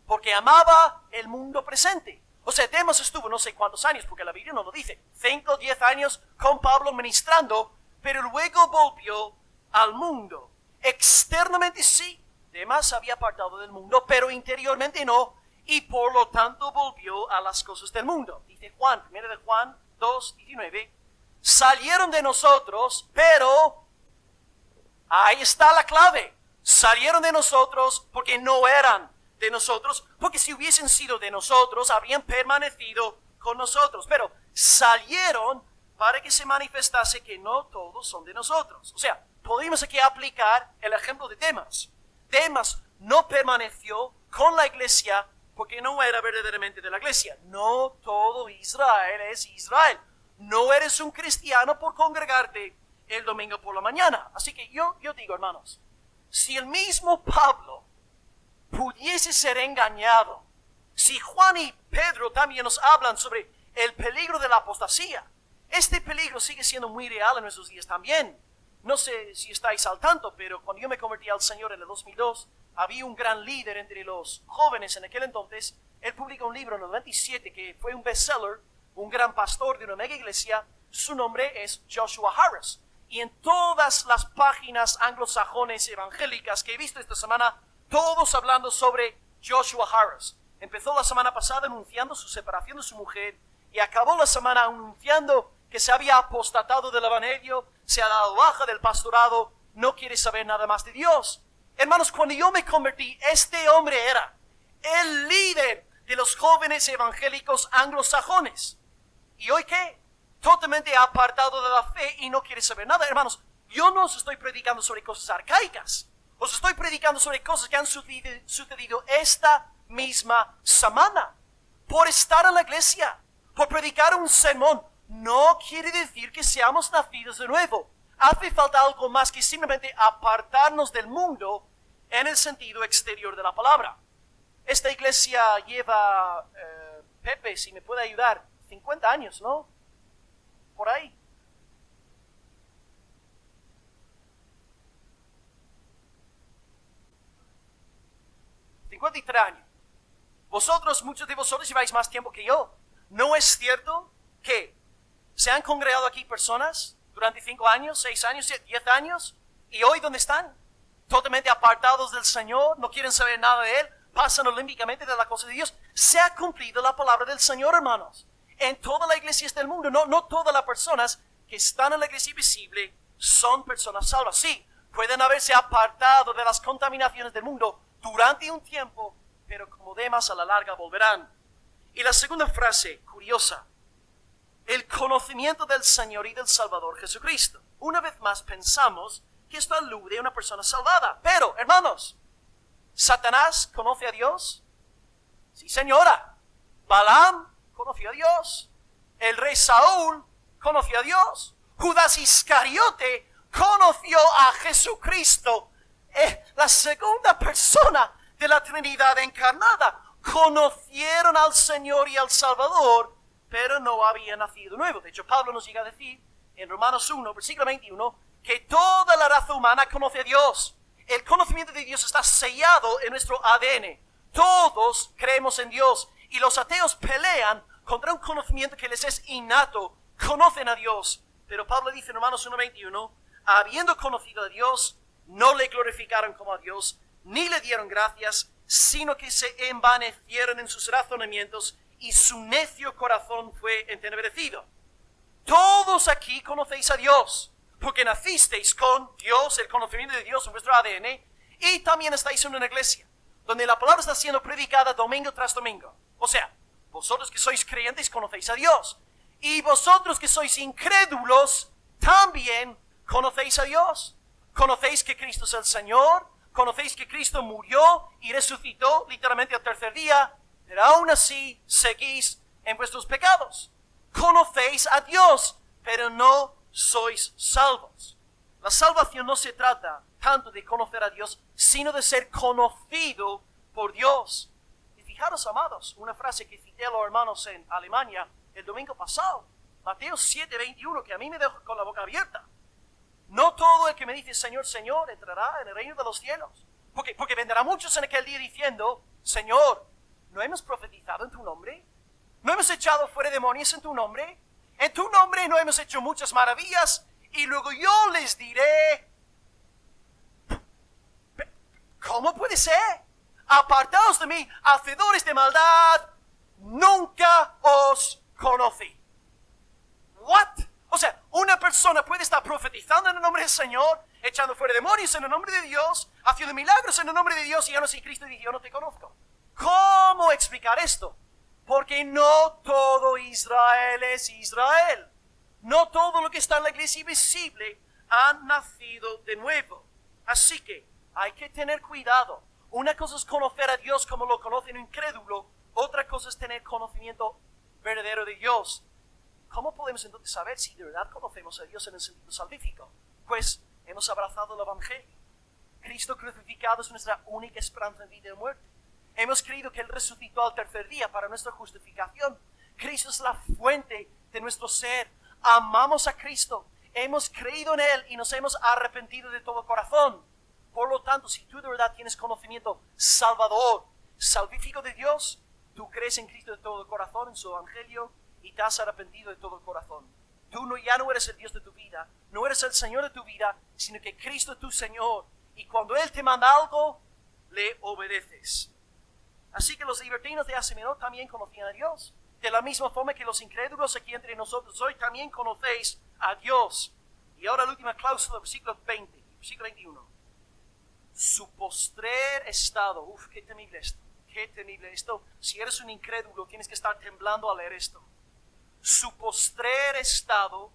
Porque amaba el mundo presente. O sea, Demas estuvo no sé cuántos años, porque la Biblia no lo dice, 5 o 10 años con Pablo ministrando, pero luego volvió al mundo. Externamente sí, Demas había apartado del mundo, pero interiormente no, y por lo tanto volvió a las cosas del mundo. Dice Juan, 1 de Juan 2, 19, salieron de nosotros, pero ahí está la clave. Salieron de nosotros porque no eran de nosotros, porque si hubiesen sido de nosotros, habrían permanecido con nosotros. Pero salieron para que se manifestase que no todos son de nosotros. O sea, podemos aquí aplicar el ejemplo de Demas. Demas no permaneció con la iglesia porque no era verdaderamente de la iglesia. No todo Israel es Israel. No eres un cristiano por congregarte el domingo por la mañana. Así que yo digo, hermanos, si el mismo Pablo pudiese ser engañado, si Juan y Pedro también nos hablan sobre el peligro de la apostasía, este peligro sigue siendo muy real en nuestros días también. No sé si estáis al tanto, pero cuando yo me convertí al Señor en el 2002, había un gran líder entre los jóvenes en aquel entonces. Él publicó un libro en el 97 que fue un bestseller, un gran pastor de una mega iglesia. Su nombre es Joshua Harris. Y en todas las páginas anglosajones evangélicas que he visto esta semana, todos hablando sobre Joshua Harris. Empezó la semana pasada anunciando su separación de su mujer y acabó la semana anunciando que se había apostatado del evangelio, se ha dado baja del pastorado, no quiere saber nada más de Dios. Hermanos, cuando yo me convertí, este hombre era el líder de los jóvenes evangélicos anglosajones. ¿Y hoy qué? Totalmente apartado de la fe y no quiere saber nada. Hermanos, yo no os estoy predicando sobre cosas arcaicas. Os estoy predicando sobre cosas que han sucedido esta misma semana. Por estar en la iglesia, por predicar un sermón, no quiere decir que seamos nacidos de nuevo. Hace falta algo más que simplemente apartarnos del mundo en el sentido exterior de la palabra. Esta iglesia lleva, Pepe, si me puede ayudar, 50 años, ¿no? Por ahí. $53. Vosotros, muchos de vosotros lleváis más tiempo que yo. ¿No es cierto que se han congregado aquí personas durante 5 años, 6 años, 10 años? ¿Y hoy dónde están? Totalmente apartados del Señor, no quieren saber nada de Él, pasan olímpicamente de la cosa de Dios. Se ha cumplido la palabra del Señor, hermanos. En toda la iglesia del mundo, no todas las personas que están en la iglesia visible son personas salvas. Sí, pueden haberse apartado de las contaminaciones del mundo durante un tiempo, pero como Demas a la larga volverán. Y la segunda frase, curiosa, el conocimiento del Señor y del Salvador Jesucristo. Una vez más pensamos que esto alude a una persona salvada. Pero, hermanos, ¿Satanás conoce a Dios? Sí, señora. Balaam conoció a Dios. El rey Saúl conoció a Dios. Judas Iscariote conoció a Jesucristo. La segunda persona de la Trinidad encarnada. Conocieron al Señor y al Salvador, pero no habían nacido nuevo. De hecho, Pablo nos llega a decir en Romanos 1, versículo 21, que toda la raza humana conoce a Dios. El conocimiento de Dios está sellado en nuestro ADN. Todos creemos en Dios y los ateos pelean contra un conocimiento que les es innato. Conocen a Dios, Pero Pablo dice en Romanos 1:21, habiendo conocido a Dios, no le glorificaron como a Dios, ni le dieron gracias, sino que se envanecieron en sus razonamientos y su necio corazón fue entenebrecido. Todos aquí conocéis a Dios, porque nacisteis con Dios, el conocimiento de Dios en vuestro ADN, y también estáis en una iglesia, donde la palabra está siendo predicada domingo tras domingo. O sea, vosotros que sois creyentes conocéis a Dios, y vosotros que sois incrédulos también conocéis a Dios. Conocéis que Cristo es el Señor, conocéis que Cristo murió y resucitó literalmente al tercer día, pero aún así seguís en vuestros pecados. Conocéis a Dios, pero no sois salvos. La salvación no se trata tanto de conocer a Dios, sino de ser conocido por Dios. Y fijaros, amados, una frase que cité a los hermanos en Alemania el domingo pasado, Mateo 7:21, que a mí me dejó con la boca abierta. No todo el que me dice Señor, Señor, entrará en el reino de los cielos. Porque vendrán muchos en aquel día diciendo, Señor, ¿no hemos profetizado en tu nombre? ¿No hemos echado fuera demonios en tu nombre? En tu nombre no hemos hecho muchas maravillas. Y luego yo les diré, ¿cómo puede ser? Apartaos de mí, hacedores de maldad, nunca os conocí. ¿What? O sea, una persona puede estar profetizando en el nombre del Señor, echando fuera demonios en el nombre de Dios, haciendo milagros en el nombre de Dios, y yo no soy Cristo y dice, yo no te conozco. ¿Cómo explicar esto? Porque no todo Israel es Israel. No todo lo que está en la iglesia visible ha nacido de nuevo. Así que hay que tener cuidado. Una cosa es conocer a Dios como lo conoce un incrédulo, otra cosa es tener conocimiento verdadero de Dios. ¿Cómo podemos entonces saber si de verdad conocemos a Dios en el sentido salvífico? Pues hemos abrazado el Evangelio. Cristo crucificado es nuestra única esperanza en vida y muerte. Hemos creído que Él resucitó al tercer día para nuestra justificación. Cristo es la fuente de nuestro ser. Amamos a Cristo. Hemos creído en Él y nos hemos arrepentido de todo corazón. Por lo tanto, si tú de verdad tienes conocimiento salvador, salvífico de Dios, tú crees en Cristo de todo corazón, en su Evangelio, y te has arrepentido de todo corazón. Tú ya no eres el Dios de tu vida, no eres el Señor de tu vida, sino que Cristo es tu Señor. Y cuando Él te manda algo, le obedeces. Así que los libertinos de Asia Menor también conocían a Dios. De la misma forma que los incrédulos aquí entre nosotros hoy también conocéis a Dios. Y ahora la última cláusula del versículo 20, versículo 21. Su postrer estado, qué temible esto, qué temible esto. Si eres un incrédulo tienes que estar temblando al leer esto. Su postrer estado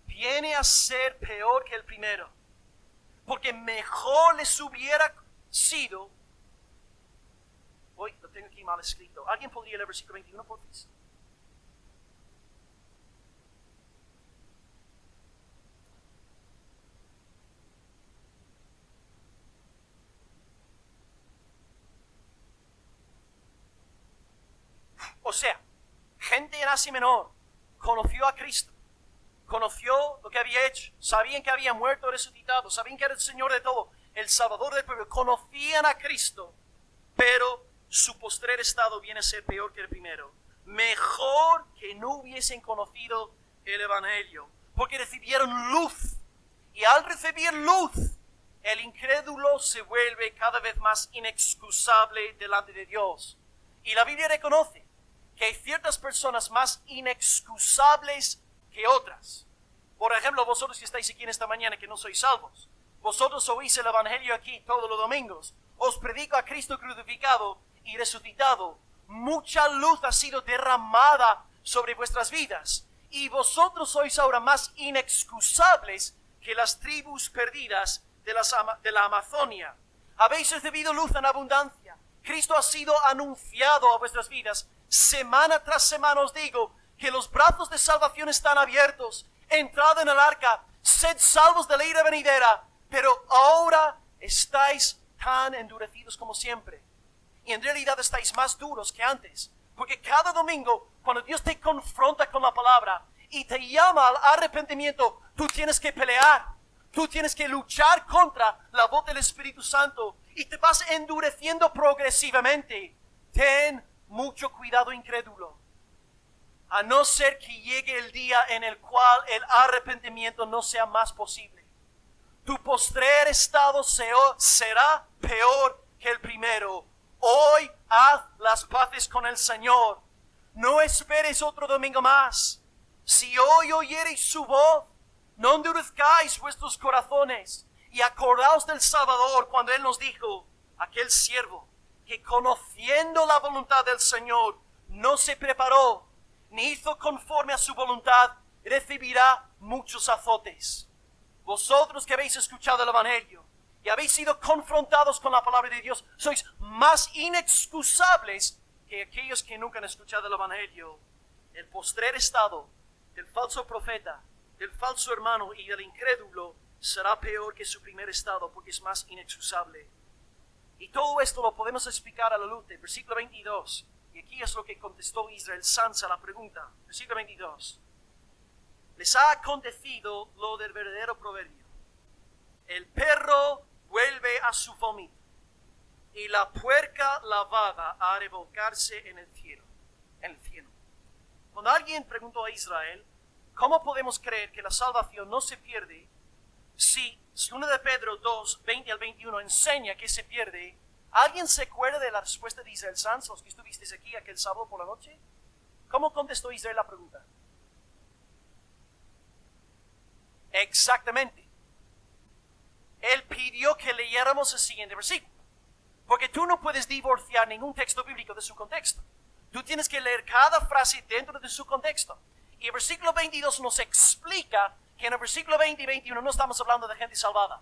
viene a ser peor que el primero, porque mejor les hubiera sido. Hoy lo tengo aquí mal escrito. ¿Alguien podría leer el versículo 21, por favor? O sea, gente en Asia Menor conoció a Cristo, conoció lo que había hecho, sabían que había muerto, resucitado, sabían que era el Señor de todo, el Salvador del pueblo, conocían a Cristo, pero su postrer estado viene a ser peor que el primero. Mejor que no hubiesen conocido el Evangelio, porque recibieron luz, y al recibir luz, el incrédulo se vuelve cada vez más inexcusable delante de Dios. Y la Biblia reconoce que hay ciertas personas más inexcusables que otras. Por ejemplo, vosotros que estáis aquí en esta mañana que no sois salvos, vosotros oís el Evangelio aquí todos los domingos, os predico a Cristo crucificado y resucitado. Mucha luz ha sido derramada sobre vuestras vidas y vosotros sois ahora más inexcusables que las tribus perdidas de la Amazonia. Habéis recibido luz en abundancia. Cristo ha sido anunciado a vuestras vidas. Semana tras semana os digo que los brazos de salvación están abiertos. Entrad en el arca, sed salvos de la ira venidera, pero ahora estáis tan endurecidos como siempre. Y en realidad estáis más duros que antes, porque cada domingo, cuando Dios te confronta con la palabra y te llama al arrepentimiento, tú tienes que pelear, tú tienes que luchar contra la voz del Espíritu Santo y te vas endureciendo progresivamente. Ten mucho cuidado, incrédulo. a no ser que llegue el día en el cual el arrepentimiento no sea más posible. Tu postrer estado será peor que el primero. Hoy haz las paces con el Señor. No esperes otro domingo más. Si hoy oyereis su voz, no endurezcáis vuestros corazones. Y acordaos del Salvador cuando Él nos dijo, aquel siervo que conociendo la voluntad del Señor no se preparó, ni hizo conforme a su voluntad, recibirá muchos azotes. Vosotros que habéis escuchado el Evangelio y habéis sido confrontados con la palabra de Dios, sois más inexcusables que aquellos que nunca han escuchado el Evangelio. El postrer estado del falso profeta, del falso hermano y del incrédulo será peor que su primer estado, porque es más inexcusable. Y todo esto lo podemos explicar a la luz del versículo 22. Y aquí es lo que contestó Israel Sanz a la pregunta. Versículo 22. Les ha acontecido lo del verdadero proverbio. El perro vuelve a su vómito, y la puerca lavada a revolcarse en el cielo. Cuando alguien preguntó a Israel, ¿cómo podemos creer que la salvación no se pierde si 1 de Pedro 2, 20 al 21 enseña que se pierde? ¿Alguien se acuerda de la respuesta de Israel Sanz, los que estuvisteis aquí aquel sábado por la noche? ¿Cómo contestó Israel la pregunta? Exactamente. Él pidió que leyéramos el siguiente versículo, porque tú no puedes divorciar ningún texto bíblico de su contexto. Tú tienes que leer cada frase dentro de su contexto. Y el versículo 22 nos explica que en el versículo 20 y 21 no estamos hablando de gente salvada.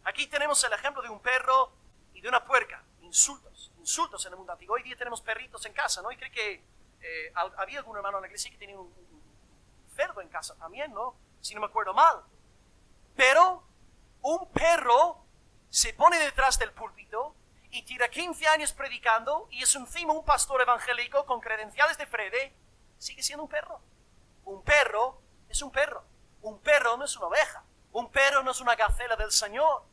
Aquí tenemos el ejemplo de un perro y de una puerca. Insultos en el mundo antiguo. Hoy día tenemos perritos en casa, ¿no? Y creo que había algún hermano en la iglesia que tenía un cerdo en casa también, ¿no? Si no me acuerdo mal. Pero un perro se pone detrás del púlpito y tira 15 años predicando y es encima un pastor evangélico con credenciales de Frede. Sigue siendo un perro. Un perro es un perro. Un perro no es una oveja. Un perro no es una gacela del Señor.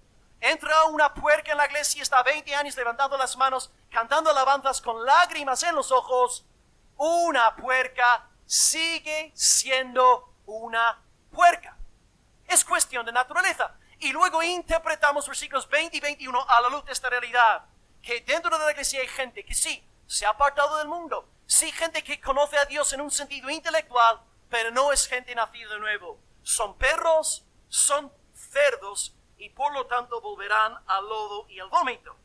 Entra una puerca en la iglesia y está 20 años levantando las manos, cantando alabanzas con lágrimas en los ojos. Una puerca sigue siendo una puerca. Es cuestión de naturaleza. Y luego interpretamos versículos 20 y 21 a la luz de esta realidad. Que dentro de la iglesia hay gente que sí, se ha apartado del mundo. Sí, gente que conoce a Dios en un sentido intelectual, pero no es gente nacida de nuevo. Son perros, son cerdos, y por lo tanto volverán al lodo y al vómito.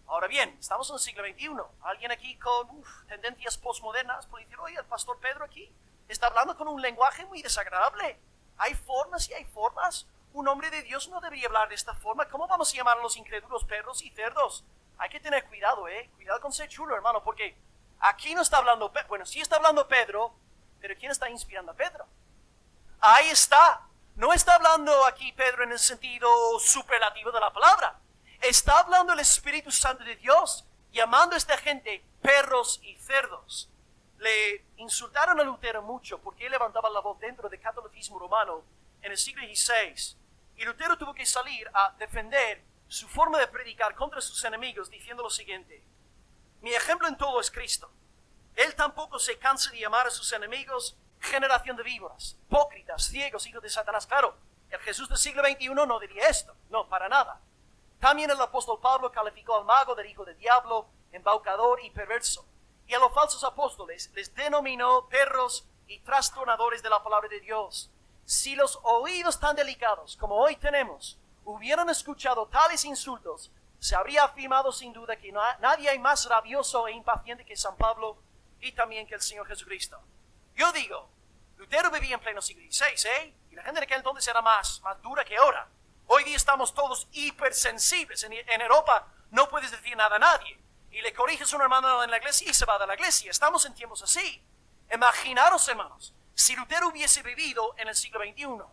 Ahora bien, estamos en el siglo XXI. Alguien aquí con tendencias postmodernas puede decir, oye, el pastor Pedro aquí está hablando con un lenguaje muy desagradable. Hay formas y hay formas. Un hombre de Dios no debería hablar de esta forma. ¿Cómo vamos a llamar a los incrédulos perros y cerdos? Hay que tener cuidado, Cuidado con ser chulo, hermano, porque aquí no está hablando, bueno, sí está hablando Pedro, pero ¿quién está inspirando a Pedro? Ahí está. No está hablando aquí Pedro en el sentido superlativo de la palabra. Está hablando el Espíritu Santo de Dios, llamando a esta gente perros y cerdos. Le insultaron a Lutero mucho porque él levantaba la voz dentro del catolicismo romano en el siglo XVI. Y Lutero tuvo que salir a defender su forma de predicar contra sus enemigos diciendo lo siguiente: mi ejemplo en todo es Cristo. Él tampoco se cansa de llamar a sus enemigos generación de víboras, hipócritas, ciegos, hijos de Satanás. Claro, el Jesús del siglo XXI no diría esto, no, para nada. También el apóstol Pablo calificó al mago del hijo del diablo, embaucador y perverso. Y a los falsos apóstoles les denominó perros y trastornadores de la palabra de Dios. Si los oídos tan delicados como hoy tenemos hubieran escuchado tales insultos, se habría afirmado sin duda que nadie hay más rabioso e impaciente que San Pablo y también que el Señor Jesucristo. Yo digo, Lutero vivía en pleno siglo XVI, y la gente de aquel entonces era más dura que ahora. Hoy día estamos todos hipersensibles. En Europa no puedes decir nada a nadie. Y le corriges a un hermano en la iglesia y se va de la iglesia. Estamos en tiempos así. Imaginaros, hermanos, si Lutero hubiese vivido en el siglo XXI.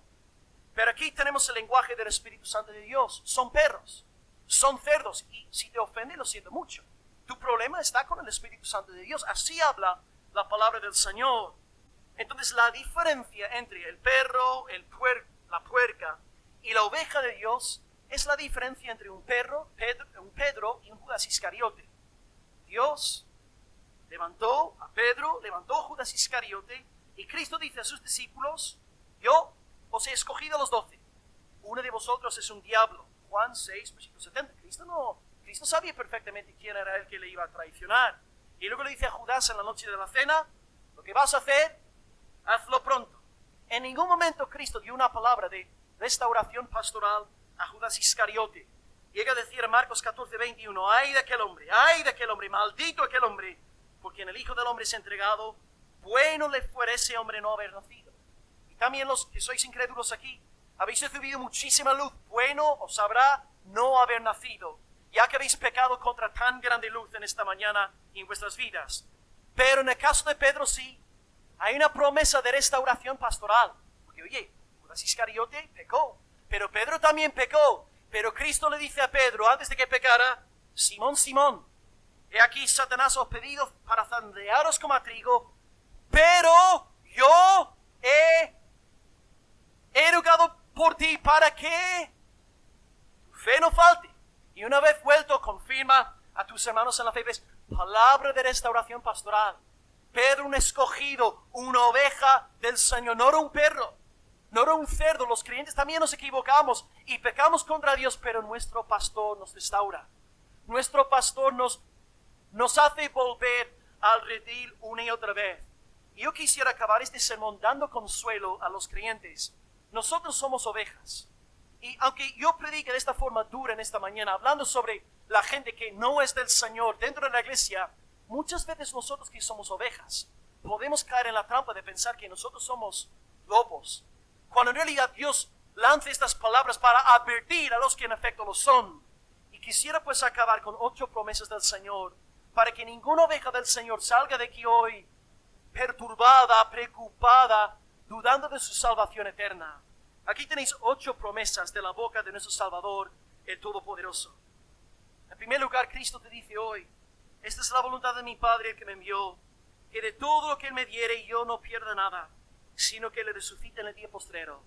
Pero aquí tenemos el lenguaje del Espíritu Santo de Dios. Son perros, son cerdos. Y si te ofende, lo siento mucho. Tu problema está con el Espíritu Santo de Dios. Así habla la palabra del Señor. Entonces la diferencia entre el perro, la puerca y la oveja de Dios es la diferencia entre un Pedro y un Judas Iscariote. Dios levantó a Pedro, levantó a Judas Iscariote Y Cristo dice a sus discípulos, yo os he escogido a los 12. Uno de vosotros es un diablo. Juan 6, versículo 70. Cristo sabía perfectamente quién era el que le iba a traicionar. Y luego le dice a Judas en la noche de la cena, lo que vas a hacer, hazlo pronto. En ningún momento Cristo dio una palabra de restauración pastoral a Judas Iscariote. Llega a decir en Marcos 14, 21, ay de aquel hombre, maldito aquel hombre, porque en el Hijo del Hombre es entregado, bueno le fuera ese hombre no haber nacido. Y también los que sois incrédulos aquí, habéis recibido muchísima luz, bueno os habrá no haber nacido, ya que habéis pecado contra tan grande luz en esta mañana y en vuestras vidas. Pero en el caso de Pedro sí, hay una promesa de restauración pastoral. Porque oye, Judas Iscariote pecó, pero Pedro también pecó. Pero Cristo le dice a Pedro, antes de que pecara, Simón, Simón, he aquí Satanás os ha pedido para zandearos como a trigo, pero yo he rogado por ti para que tu fe no falte. Y una vez vuelto, confirma a tus hermanos en la fe. ¿Ves? Palabra de restauración pastoral. Pedro, un escogido, una oveja del Señor, no era un perro, no era un cerdo. Los creyentes también nos equivocamos y pecamos contra Dios, pero nuestro pastor nos restaura. Nuestro pastor nos hace volver al redil una y otra vez. Y yo quisiera acabar este sermón dando consuelo a los creyentes. Nosotros somos ovejas. Y aunque yo predique de esta forma dura en esta mañana, hablando sobre la gente que no es del Señor dentro de la iglesia, muchas veces nosotros que somos ovejas, podemos caer en la trampa de pensar que nosotros somos lobos, cuando en realidad Dios lanza estas palabras para advertir a los que en efecto lo son. Y quisiera pues acabar con 8 promesas del Señor, para que ninguna oveja del Señor salga de aquí hoy perturbada, preocupada, dudando de su salvación eterna. Aquí tenéis 8 promesas de la boca de nuestro Salvador, el Todopoderoso. En primer lugar, Cristo te dice hoy, esta es la voluntad de mi Padre, el que me envió, que de todo lo que Él me diere yo no pierda nada, sino que le resucite en el día postrero.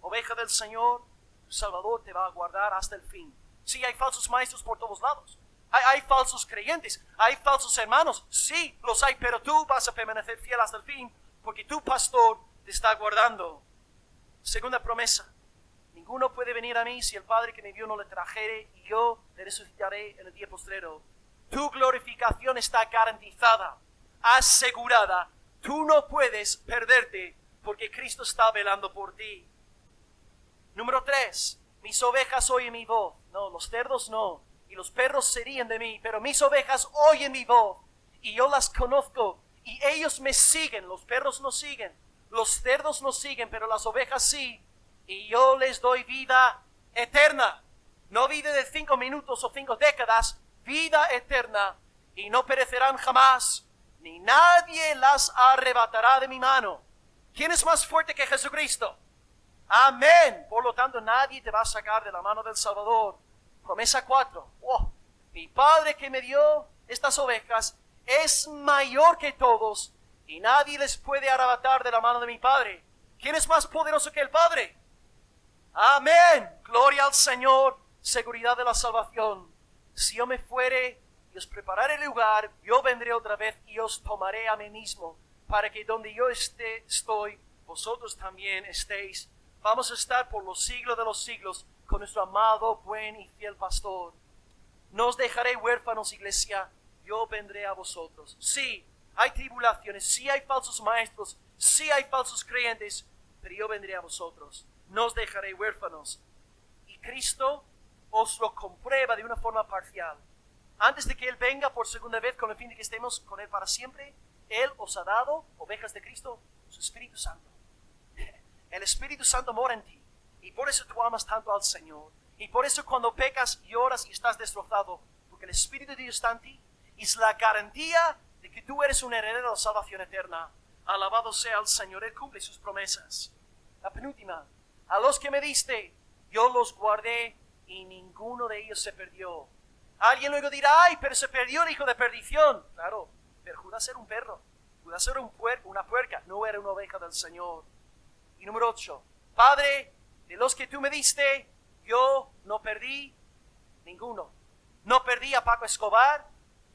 Oveja del Señor, tu Salvador te va a guardar hasta el fin. Sí, hay falsos maestros por todos lados. Hay falsos creyentes, hay falsos hermanos. Sí, los hay, pero tú vas a permanecer fiel hasta el fin, porque tu pastor te está guardando. Segunda promesa. Ninguno puede venir a mí si el Padre que me envió no le trajere, y yo le resucitaré en el día postrero. Tu glorificación está garantizada, asegurada. Tú no puedes perderte porque Cristo está velando por ti. Número 3. Mis ovejas oyen mi voz. No, los cerdos no. Y los perros se ríen de mí. Pero mis ovejas oyen mi voz. Y yo las conozco. Y ellos me siguen. Los perros no siguen. Los cerdos no siguen. Pero las ovejas sí. Y yo les doy vida eterna. No vida de 5 minutos o 5 décadas. Vida eterna. Y no perecerán jamás. Ni nadie las arrebatará de mi mano. ¿Quién es más fuerte que Jesucristo? Amén. Por lo tanto, nadie te va a sacar de la mano del Salvador. Promesa 4. Oh, mi Padre que me dio estas ovejas es mayor que todos y nadie les puede arrebatar de la mano de mi Padre. ¿Quién es más poderoso que el Padre? Amén. Gloria al Señor. Seguridad de la salvación. Si yo me fuere y os prepararé el lugar, yo vendré otra vez y os tomaré a mí mismo, para que donde yo estoy, vosotros también estéis. Vamos a estar por los siglos de los siglos con nuestro amado, buen y fiel pastor. No os dejaré huérfanos, iglesia, yo vendré a vosotros. Sí, hay tribulaciones, sí hay falsos maestros, sí hay falsos creyentes, pero yo vendré a vosotros. No os dejaré huérfanos. Y Cristo os lo comprueba de una forma parcial. Antes de que Él venga por segunda vez con el fin de que estemos con Él para siempre, Él os ha dado, ovejas de Cristo, su Espíritu Santo. El Espíritu Santo mora en ti. Y por eso tú amas tanto al Señor. Y por eso cuando pecas, lloras y estás destrozado, porque el Espíritu de Dios está en ti. Y es la garantía de que tú eres un heredero de la salvación eterna. Alabado sea el Señor, Él cumple sus promesas. La penúltima. A los que me diste, yo los guardé y ninguno de ellos se perdió. Alguien luego dirá, ay, pero se perdió el hijo de perdición. Claro, pero Judas era un perro. Judas era una puerca, no era una oveja del Señor. Y número 8. Padre, de los que tú me diste, yo no perdí ninguno. No perdí a Paco Escobar,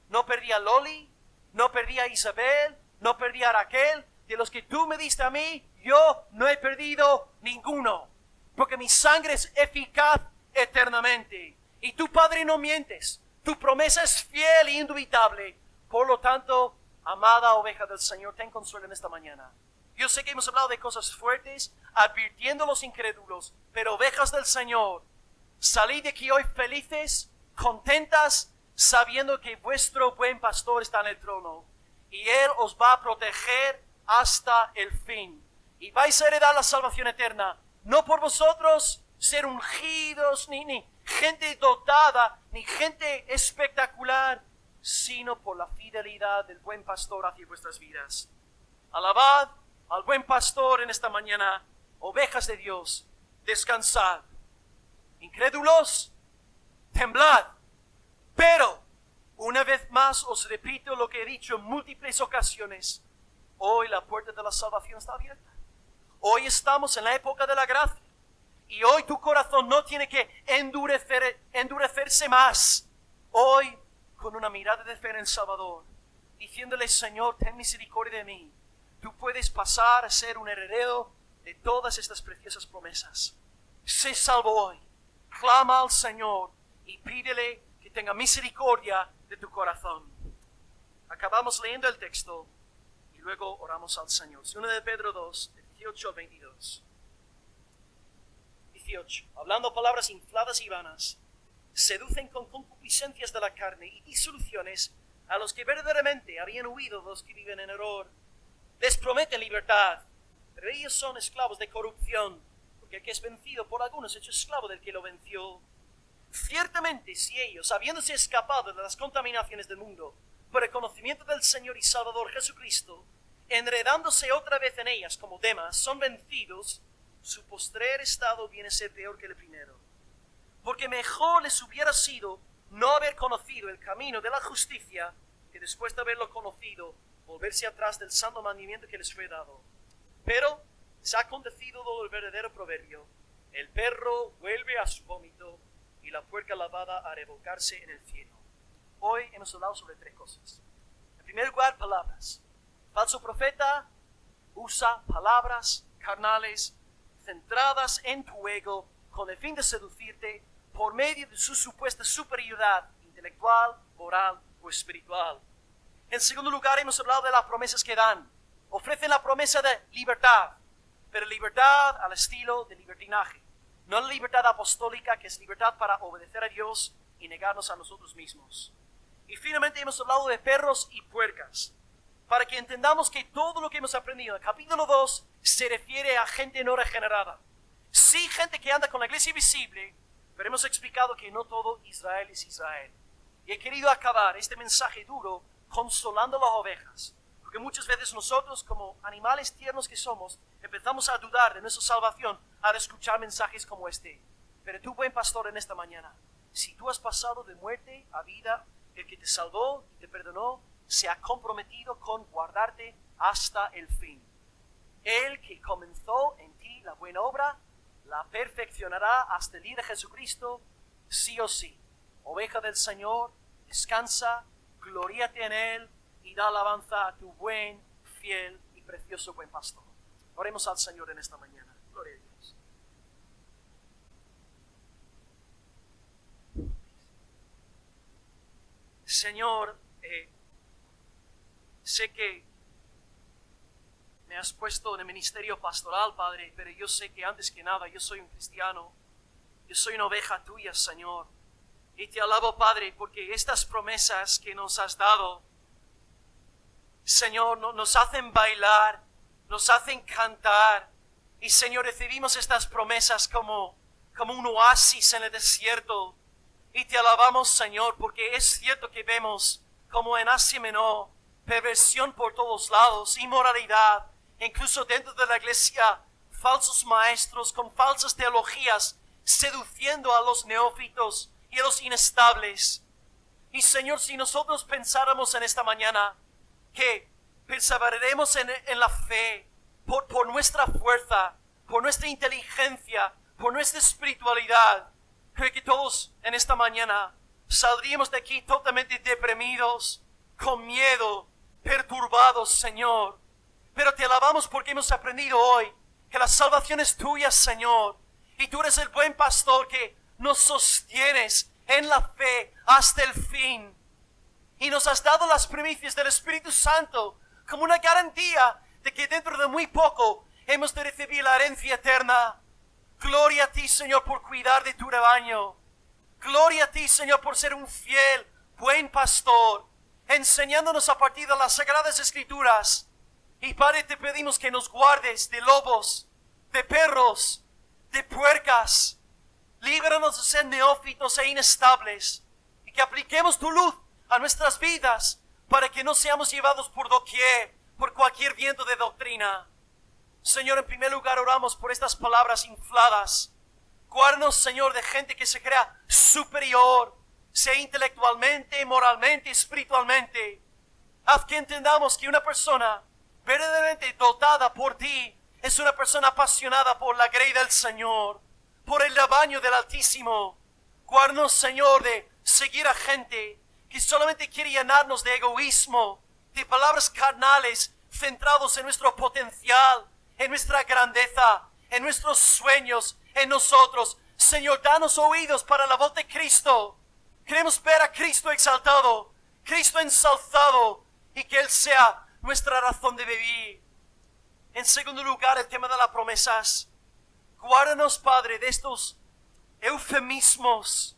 no perdí a Loli, no perdí a Isabel, no perdí a Raquel, de los que tú me diste a mí, yo no he perdido ninguno, porque mi sangre es eficaz eternamente. Y tú, Padre, no mientes. Tu promesa es fiel e indubitable. Por lo tanto, amada oveja del Señor, ten consuelo en esta mañana. Yo sé que hemos hablado de cosas fuertes, advirtiendo a los incrédulos, pero ovejas del Señor, salid de aquí hoy felices, contentas, sabiendo que vuestro buen pastor está en el trono y Él os va a proteger hasta el fin. Y vais a heredar la salvación eterna, no por vosotros ser ungidos, ni gente dotada, ni gente espectacular, sino por la fidelidad del buen pastor hacia vuestras vidas. Alabad al buen pastor en esta mañana, ovejas de Dios, descansad. Incrédulos, temblad. Pero, una vez más os repito lo que he dicho en múltiples ocasiones, hoy la puerta de la salvación está abierta. Hoy estamos en la época de la gracia. Y hoy tu corazón no tiene que endurecerse más. Hoy, con una mirada de fe en el Salvador, diciéndole, Señor, ten misericordia de mí, tú puedes pasar a ser un heredero de todas estas preciosas promesas. Sé salvo hoy. Clama al Señor y pídele que tenga misericordia de tu corazón. Acabamos leyendo el texto y luego oramos al Señor. 1 de Pedro 2, 18 al 22. 18. Hablando palabras infladas y vanas, seducen con concupiscencias de la carne y disoluciones a los que verdaderamente habían huido de los que viven en error. Les prometen libertad, pero ellos son esclavos de corrupción, porque el que es vencido por algunos es hecho esclavo del que lo venció. Ciertamente, si ellos, habiéndose escapado de las contaminaciones del mundo, por el conocimiento del Señor y Salvador Jesucristo, enredándose otra vez en ellas como Demas, son vencidos, su postrer estado viene a ser peor que el primero. Porque mejor les hubiera sido no haber conocido el camino de la justicia, que después de haberlo conocido, volverse atrás del santo mandamiento que les fue dado. Pero les ha acontecido lo del verdadero proverbio: el perro vuelve a su vómito y la puerca lavada a revolcarse en el cielo. Hoy hemos hablado sobre tres cosas. En primer lugar, palabras. Falso profeta usa palabras carnales centradas en tu ego con el fin de seducirte por medio de su supuesta superioridad intelectual, moral o espiritual. En segundo lugar, hemos hablado de las promesas que dan. Ofrecen la promesa de libertad, pero libertad al estilo de libertinaje. No la libertad apostólica, que es libertad para obedecer a Dios y negarnos a nosotros mismos. Y finalmente hemos hablado de perros y puercas, para que entendamos que todo lo que hemos aprendido en el capítulo 2 se refiere a gente no regenerada. Sí, gente que anda con la iglesia visible, pero hemos explicado que no todo Israel es Israel. Y he querido acabar este mensaje duro consolando a las ovejas, porque muchas veces nosotros, como animales tiernos que somos, empezamos a dudar de nuestra salvación al escuchar mensajes como este. Pero tú, buen pastor, en esta mañana, si tú has pasado de muerte a vida, el que te salvó y te perdonó se ha comprometido con guardarte hasta el fin. El que comenzó en ti la buena obra, la perfeccionará hasta el día de Jesucristo, sí o sí. Oveja del Señor, descansa, gloríate en Él y da alabanza a tu buen, fiel y precioso buen pastor. Oremos al Señor en esta mañana. Gloria a Dios. Señor, sé que me has puesto en el ministerio pastoral, Padre, pero yo sé que antes que nada yo soy un cristiano. Yo soy una oveja tuya, Señor. Y te alabo, Padre, porque estas promesas que nos has dado, Señor, nos hacen bailar, nos hacen cantar. Y, Señor, recibimos estas promesas como un oasis en el desierto. Y te alabamos, Señor, porque es cierto que vemos como en Asia Menor perversión por todos lados, inmoralidad, incluso dentro de la iglesia, falsos maestros con falsas teologías, seduciendo a los neófitos y a los inestables. Y Señor, si nosotros pensáramos en esta mañana que perseveraremos en la fe por nuestra fuerza, por nuestra inteligencia, por nuestra espiritualidad, creo que todos en esta mañana saldríamos de aquí totalmente deprimidos, con miedo, perturbados, Señor. Pero te alabamos porque hemos aprendido hoy que la salvación es tuya, Señor. Y tú eres el buen pastor que nos sostienes en la fe hasta el fin. Y nos has dado las primicias del Espíritu Santo como una garantía de que dentro de muy poco hemos de recibir la herencia eterna. Gloria a ti, Señor, por cuidar de tu rebaño. Gloria a ti, Señor, por ser un fiel, buen pastor, enseñándonos a partir de las Sagradas Escrituras. Y Padre, te pedimos que nos guardes de lobos, de perros, de puercas. Líbranos de ser neófitos e inestables, y que apliquemos tu luz a nuestras vidas para que no seamos llevados por doquier, por cualquier viento de doctrina. Señor, en primer lugar oramos por estas palabras infladas. Guárdanos, Señor, de gente que se crea superior, sea intelectualmente, moralmente, espiritualmente. Haz que entendamos que una persona verdaderamente dotada por ti es una persona apasionada por la grey del Señor, por el rebaño del Altísimo. Guárdanos, Señor, de seguir a gente que solamente quiere llenarnos de egoísmo, de palabras carnales centrados en nuestro potencial, en nuestra grandeza, en nuestros sueños, en nosotros. Señor, danos oídos para la voz de Cristo. Queremos ver a Cristo exaltado, Cristo ensalzado, y que Él sea nuestra razón de vivir. En segundo lugar, el tema de las promesas. Guárdanos, Padre, de estos eufemismos,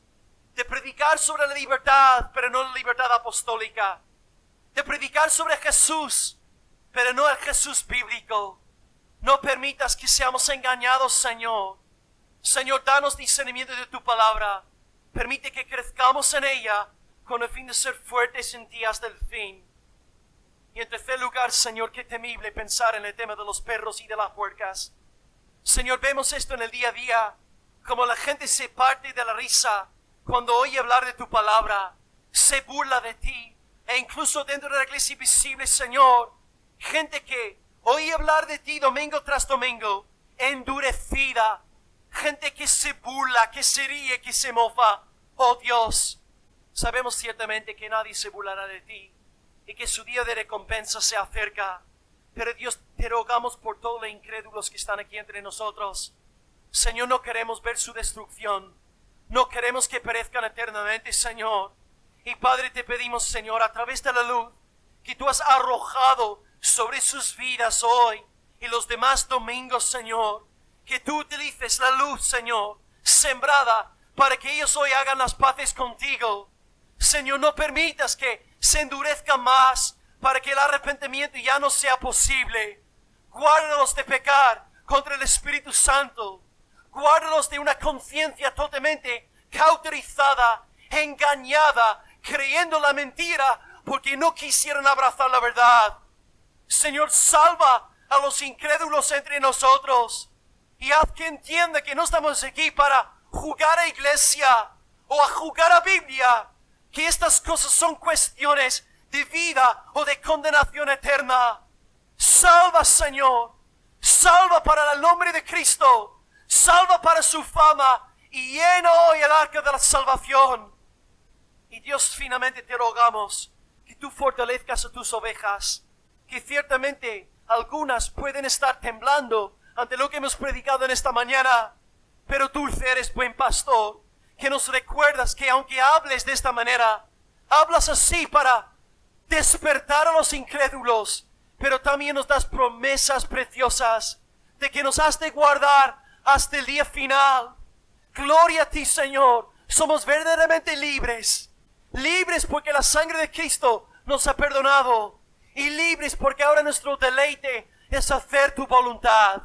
de predicar sobre la libertad, pero no la libertad apostólica, de predicar sobre Jesús, pero no el Jesús bíblico. No permitas que seamos engañados, Señor. Señor, danos discernimiento de tu palabra. Permite que crezcamos en ella con el fin de ser fuertes en ti hasta el fin. Y en tercer lugar, Señor, qué temible pensar en el tema de los perros y de las puercas. Señor, vemos esto en el día a día, como la gente se parte de la risa cuando oye hablar de tu palabra, se burla de ti, e incluso dentro de la iglesia visible, Señor, gente que oye hablar de ti domingo tras domingo, endurecida, gente que se burla, que se ríe, que se mofa. Oh Dios, sabemos ciertamente que nadie se burlará de ti y que su día de recompensa se acerca. Pero Dios, te rogamos por todos los incrédulos que están aquí entre nosotros. Señor, no queremos ver su destrucción. No queremos que perezcan eternamente, Señor. Y Padre, te pedimos, Señor, a través de la luz que tú has arrojado sobre sus vidas hoy y los demás domingos, Señor, que tú utilices la luz, Señor, sembrada para que ellos hoy hagan las paces contigo. Señor, no permitas que se endurezcan más para que el arrepentimiento ya no sea posible. Guárdalos de pecar contra el Espíritu Santo. Guárdalos de una conciencia totalmente cauterizada, engañada, creyendo la mentira porque no quisieron abrazar la verdad. Señor, salva a los incrédulos entre nosotros y haz que entienda que no estamos aquí para jugar a iglesia o a jugar a Biblia, que estas cosas son cuestiones de vida o de condenación eterna. Salva, Señor, salva para el nombre de Cristo, salva para su fama y llena hoy el arca de la salvación. Y Dios, finalmente te rogamos que tú fortalezcas a tus ovejas, que ciertamente algunas pueden estar temblando ante lo que hemos predicado en esta mañana, pero tú eres buen pastor, que nos recuerdas que aunque hables de esta manera, hablas así para despertar a los incrédulos, pero también nos das promesas preciosas de que nos has de guardar hasta el día final. Gloria a ti, Señor. Somos verdaderamente libres, libres porque la sangre de Cristo nos ha perdonado, y libres porque ahora nuestro deleite es hacer tu voluntad.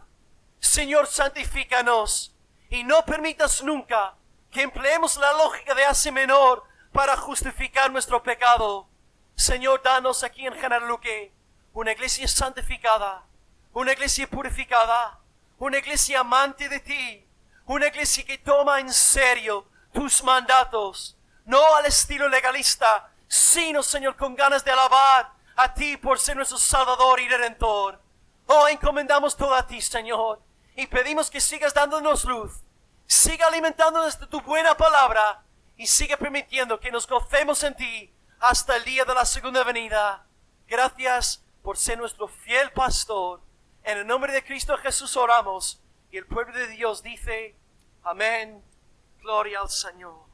Señor, santifícanos y no permitas nunca que empleemos la lógica de Asia Menor para justificar nuestro pecado. Señor, danos aquí en Genaluque una iglesia santificada, una iglesia purificada, una iglesia amante de ti, una iglesia que toma en serio tus mandatos, no al estilo legalista, sino, Señor, con ganas de alabar a ti por ser nuestro Salvador y Redentor. Oh, encomendamos todo a ti, Señor, y pedimos que sigas dándonos luz, siga alimentándonos de tu buena palabra y siga permitiendo que nos gocemos en ti hasta el día de la segunda venida. Gracias por ser nuestro fiel pastor. En el nombre de Cristo Jesús oramos y el pueblo de Dios dice, amén, gloria al Señor.